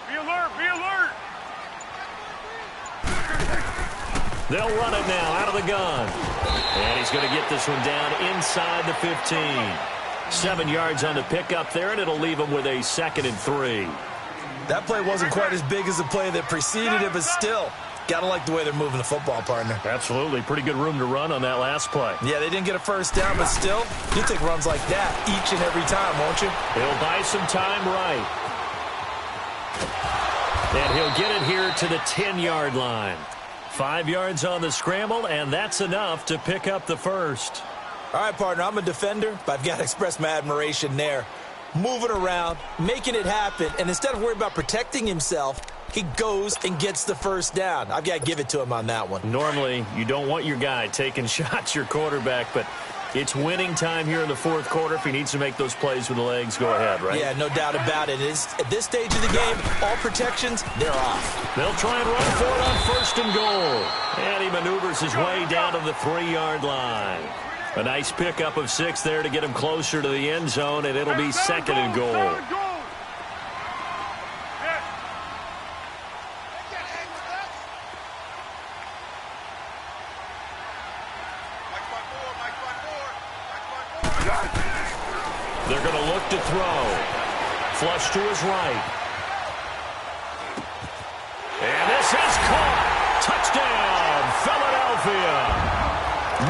[SPEAKER 3] Be alert! Be alert!
[SPEAKER 1] They'll run it now out of the gun. And he's going to get this one down inside the 15. 7 yards on the pickup there, and it'll leave him with a 2nd and 3.
[SPEAKER 2] That play wasn't quite as big as the play that preceded it, but still, got to like the way they're moving the football, partner.
[SPEAKER 1] Absolutely. Pretty good room to run on that last play.
[SPEAKER 2] Yeah, they didn't get a first down, but still, you take runs like that each and every time, won't you?
[SPEAKER 1] He'll buy some time right. And he'll get it here to the 10-yard line. 5 yards on the scramble, and that's enough to pick up the first.
[SPEAKER 2] All right, partner, I'm a defender, but I've got to express my admiration there. Moving around, making it happen, and instead of worrying about protecting himself, he goes and gets the first down. I've got to give it to him on that one.
[SPEAKER 1] Normally, you don't want your guy taking shots, your quarterback, but it's winning time here in the 4th quarter. If he needs to make those plays with the legs, go ahead, right?
[SPEAKER 2] Yeah, no doubt about it. At this stage of the game, all protections, they're off.
[SPEAKER 1] They'll try and run for it on 1st and goal. And he maneuvers his way down to the 3-yard line. A nice pickup of 6 there to get him closer to the end zone, and it'll be 2nd and goal. They're going to look to throw. Flush to his right. And this is caught. Touchdown, Philadelphia.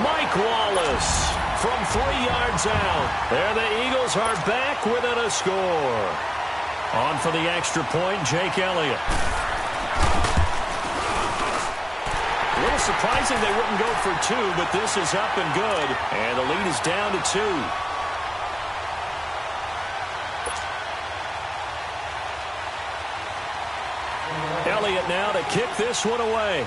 [SPEAKER 1] Mike Wallace from 3 yards out. There the Eagles are back within a score. On for the extra point, Jake Elliott. A little surprising they wouldn't go for 2, but this is up and good. And the lead is down to 2. Elliott now to kick this one away.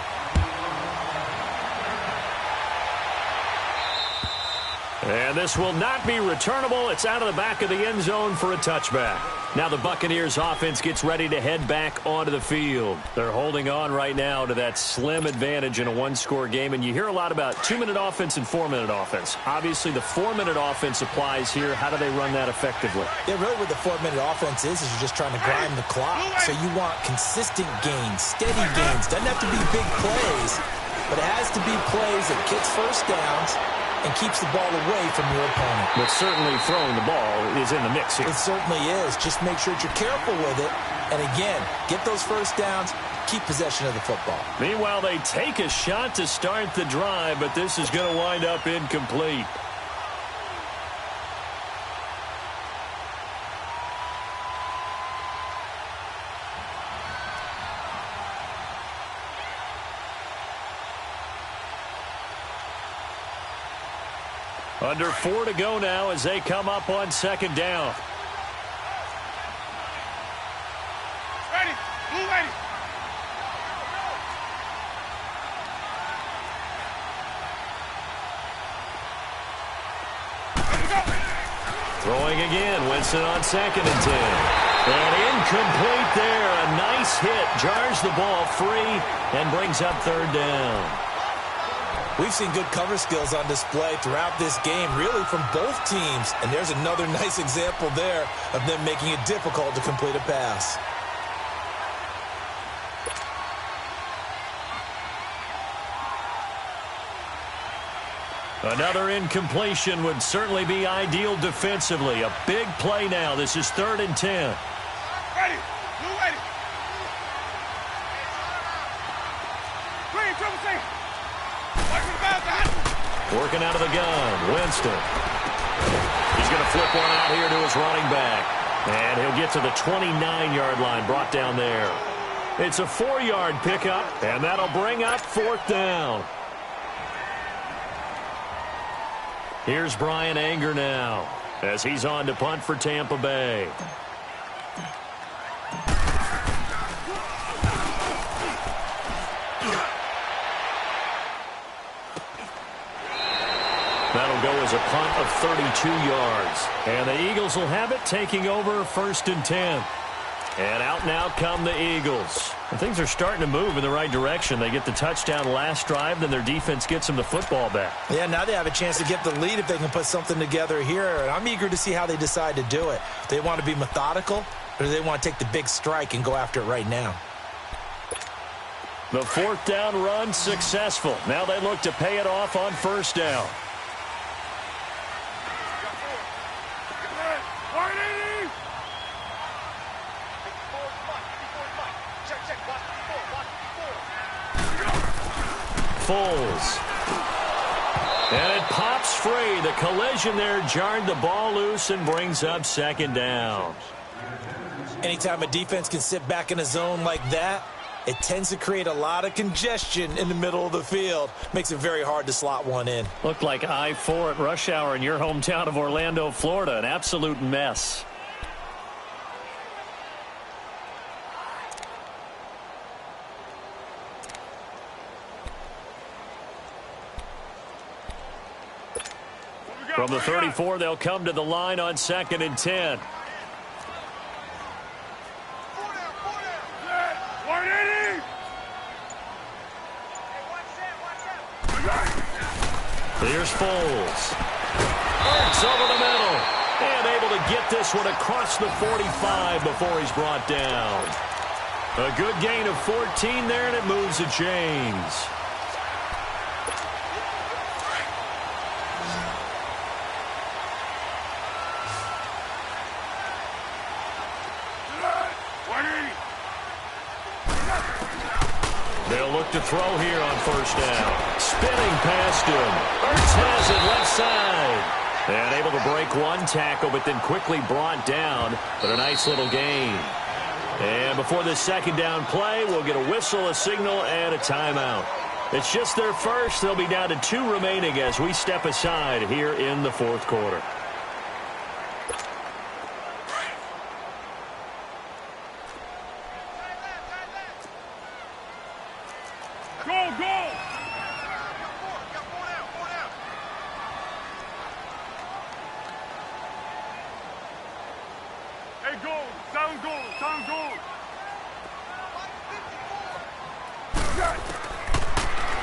[SPEAKER 1] And this will not be returnable. It's out of the back of the end zone for a touchback. Now the Buccaneers offense gets ready to head back onto the field. They're holding on right now to that slim advantage in a one-score game. And you hear a lot about 2-minute offense and 4-minute offense. Obviously, the 4-minute offense applies here. How do they run that effectively?
[SPEAKER 2] Yeah, really what the 4-minute offense is you're just trying to grind the clock. So you want consistent gains, steady gains. Doesn't have to be big plays, but it has to be plays that gets first downs and keeps the ball away from your opponent.
[SPEAKER 1] But certainly throwing the ball is in the mix here.
[SPEAKER 2] It certainly is. Just make sure that you're careful with it. And again, get those first downs, keep possession of the football.
[SPEAKER 1] Meanwhile, they take a shot to start the drive, but this is going to wind up incomplete. Under 4 to go now as they come up on 2nd down.
[SPEAKER 3] Ready. Blue ready.
[SPEAKER 1] Throwing again. Winston on 2nd and 10. And incomplete there. A nice hit. Jars the ball free and brings up 3rd down.
[SPEAKER 2] We've seen good cover skills on display throughout this game, really from both teams. And there's another nice example there of them making it difficult to complete a pass.
[SPEAKER 1] Another incompletion would certainly be ideal defensively. A big play now. This is 3rd and 10.
[SPEAKER 3] Ready. Blue ready. Green, triple C. Watch the bounce.
[SPEAKER 1] Working out of the gun. Winston. He's going to flip one out here to his running back. And he'll get to the 29-yard line, brought down there. It's a 4-yard pickup, and that'll bring up 4th down. Here's Brian Anger now as he's on to punt for Tampa Bay. That'll go as a punt of 32 yards. And the Eagles will have it, taking over 1st and 10. And out now come the Eagles. And things are starting to move in the right direction. They get the touchdown last drive, then their defense gets them the football back.
[SPEAKER 2] Yeah, now they have a chance to get the lead if they can put something together here. And I'm eager to see how they decide to do it. Do they want to be methodical, or do they want to take the big strike and go after it right now?
[SPEAKER 1] The 4th down run successful. Now they look to pay it off on 1st down. Foles. And it pops free. The collision there jarred the ball loose and brings up 2nd down.
[SPEAKER 2] Anytime a defense can sit back in a zone like that, it tends to create a lot of congestion in the middle of the field. Makes it very hard to slot one in.
[SPEAKER 1] Looked like I-4 at rush hour in your hometown of Orlando, Florida. An absolute mess. From the 34, they'll come to the line on 2nd and 10. Here's Foles. Arcs over the middle. And able to get this one across the 45 before he's brought down. A good gain of 14 there, and it moves the chains. They'll look to throw here on 1st down. Spinning past him. Ertz has it left side. And able to break one tackle, but then quickly brought down. But a nice little gain. And before this 2nd down play, we'll get a whistle, a signal, and a timeout. It's just their first. They'll be down to 2 remaining as we step aside here in the 4th quarter.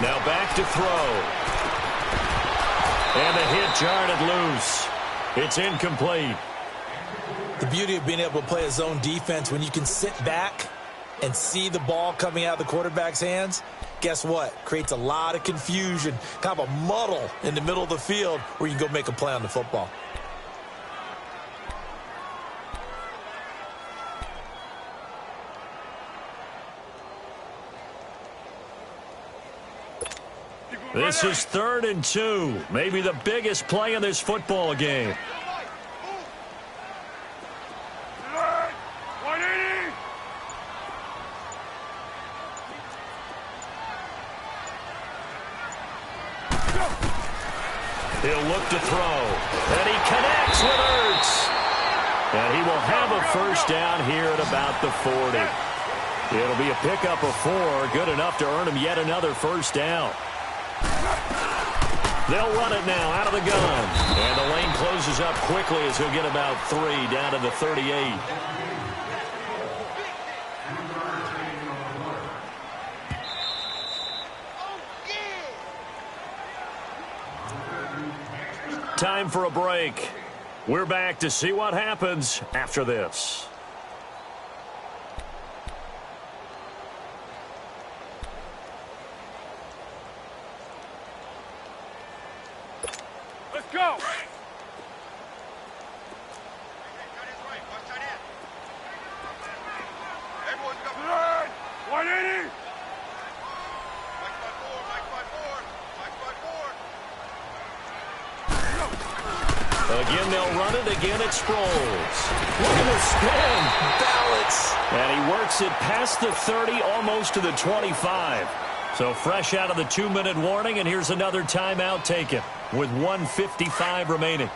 [SPEAKER 1] Now back to throw. And the hit jarred it loose. It's incomplete.
[SPEAKER 2] The beauty of being able to play a zone defense when you can sit back and see the ball coming out of the quarterback's hands, guess what? Creates a lot of confusion, kind of a muddle in the middle of the field where you can go make a play on the football.
[SPEAKER 1] This is 3rd and 2. Maybe the biggest play in this football game. He'll look to throw. And he connects with Ertz. And he will have a 1st down here at about the 40. It'll be a pickup of 4. Good enough to earn him yet another 1st down. They'll run it now out of the gun. And the lane closes up quickly as he'll get about 3 down to the 38. Time for a break. We're back to see what happens after this.
[SPEAKER 3] Let's go. Everyone's got 180.
[SPEAKER 1] Again, they'll run it. Again, it Sproles. Look at the spin.
[SPEAKER 2] Balance.
[SPEAKER 1] And he works it past the 30, almost to the 25. So fresh out of the 2-minute warning, and here's another timeout taken with 1:55 remaining.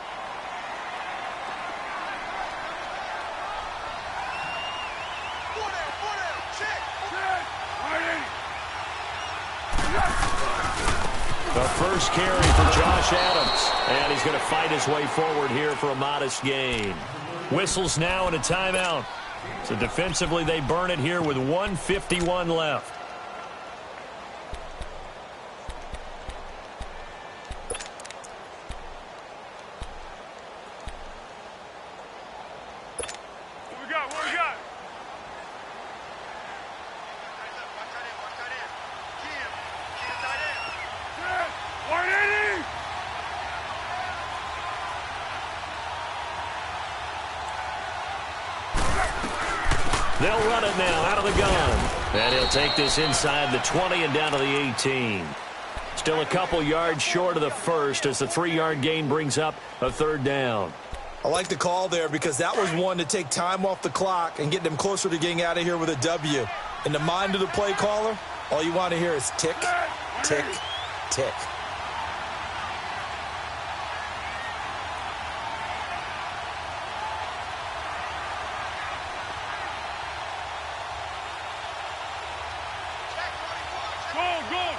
[SPEAKER 1] The first carry for Josh Adams. And he's going to fight his way forward here for a modest gain. Whistles now and a timeout. So defensively, they burn it here with 1:51 left.
[SPEAKER 3] What we got? What we got? Yeah, 180.
[SPEAKER 1] They'll run it now out of the gun. And he'll take this inside the 20 and down to the 18. Still a couple yards short of the first as the 3-yard gain brings up a 3rd down.
[SPEAKER 2] I like the call there because that was one to take time off the clock and get them closer to getting out of here with a W. In the mind of the play caller, all you want to hear is tick, tick, tick.
[SPEAKER 3] Go, go.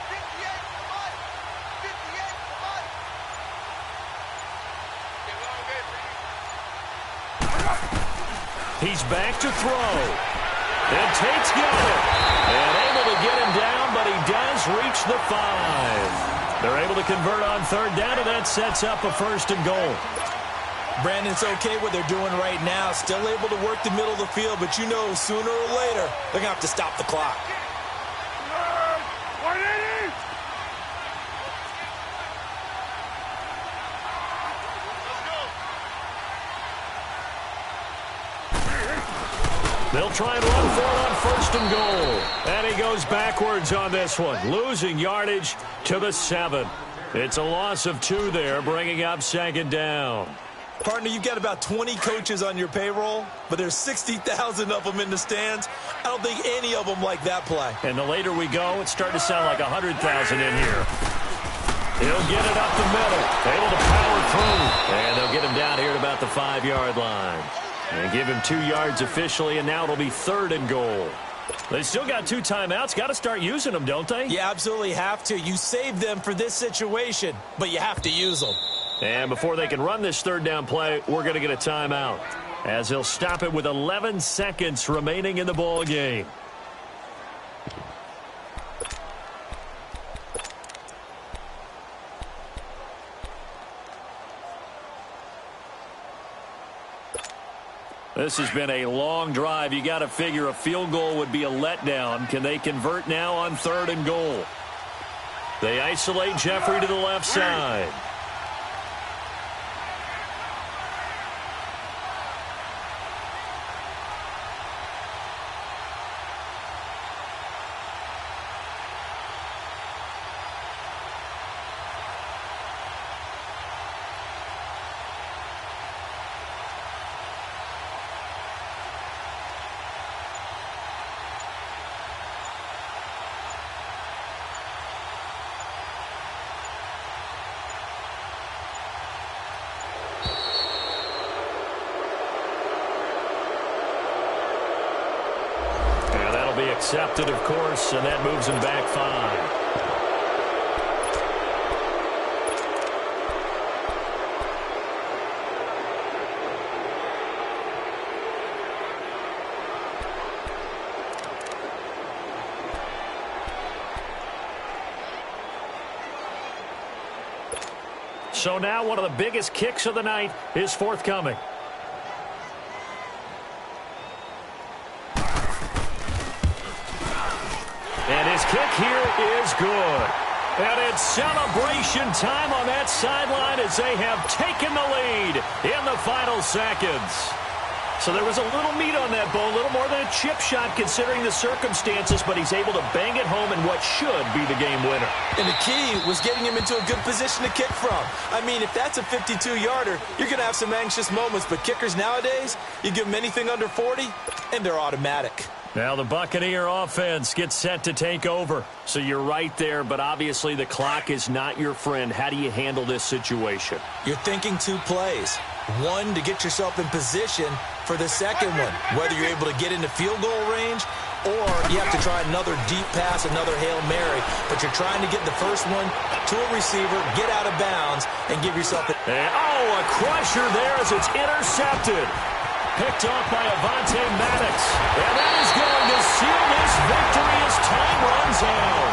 [SPEAKER 3] 58.
[SPEAKER 1] He's back to throw. And Tate's got it. And able to get him down, but he does reach the 5. They're able to convert on 3rd down, and that sets up a 1st and goal.
[SPEAKER 2] Brandon's okay what they're doing right now. Still able to work the middle of the field, but you know sooner or later they're going to have to stop the clock.
[SPEAKER 3] 180.
[SPEAKER 1] They'll try and run for it on 1st and goal. And he goes backwards on this one, losing yardage to the 7. It's a loss of 2 there, bringing up 2nd down.
[SPEAKER 2] Partner, you've got about 20 coaches on your payroll, but there's 60,000 of them in the stands. I don't think any of them like that play.
[SPEAKER 1] And the later we go, it's starting to sound like 100,000 in here. He'll get it up the middle, able to power through. And they'll get him down here at about the 5-yard line. And give him 2 yards officially, and now it'll be 3rd and goal. They still got 2 timeouts. Got to start using them, don't they?
[SPEAKER 2] You absolutely have to. You save them for this situation, but you have to use them.
[SPEAKER 1] And before they can run this 3rd down play, we're going to get a timeout, as they'll stop it with 11 seconds remaining in the ball game. This has been a long drive. You got to figure a field goal would be a letdown. Can they convert now on 3rd and goal? They isolate Jeffrey to the left side. Accepted, of course, and that moves him back 5. So now one of the biggest kicks of the night is forthcoming. And his kick here is good. And it's celebration time on that sideline as they have taken the lead in the final seconds. So there was a little meat on that bone, a little more than a chip shot considering the circumstances, but he's able to bang it home in what should be the game winner.
[SPEAKER 2] And the key was getting him into a good position to kick from. I mean, if that's a 52-yarder, you're going to have some anxious moments, but kickers nowadays, you give them anything under 40, and they're automatic.
[SPEAKER 1] Now the Buccaneer offense gets set to take over. So you're right there, but obviously the clock is not your friend. How do you handle this situation?
[SPEAKER 2] You're thinking two plays. One, to get yourself in position for the second one, whether you're able to get into field goal range or you have to try another deep pass, another Hail Mary, but you're trying to get the first one to a receiver, get out of bounds, and give yourself a...
[SPEAKER 1] a crusher there as it's intercepted. Picked off by Avonte Maddox. And that is going to seal this victory as time runs out.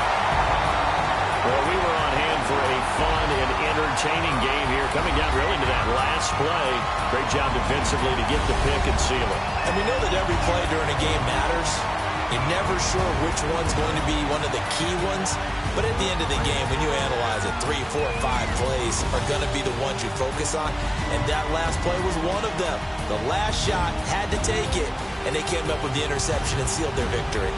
[SPEAKER 1] Well, we were on hand for a fun and entertaining game here. Coming down really to that last play. Great job defensively to get the pick and seal it.
[SPEAKER 2] And we know that every play during a game matters. You're never sure which one's going to be one of the key ones. But at the end of the game, when you analyze it, 3, 4, 5 plays are going to be the ones you focus on. And that last play was one of them. The last shot had to take it, and they came up with the interception and sealed their victory.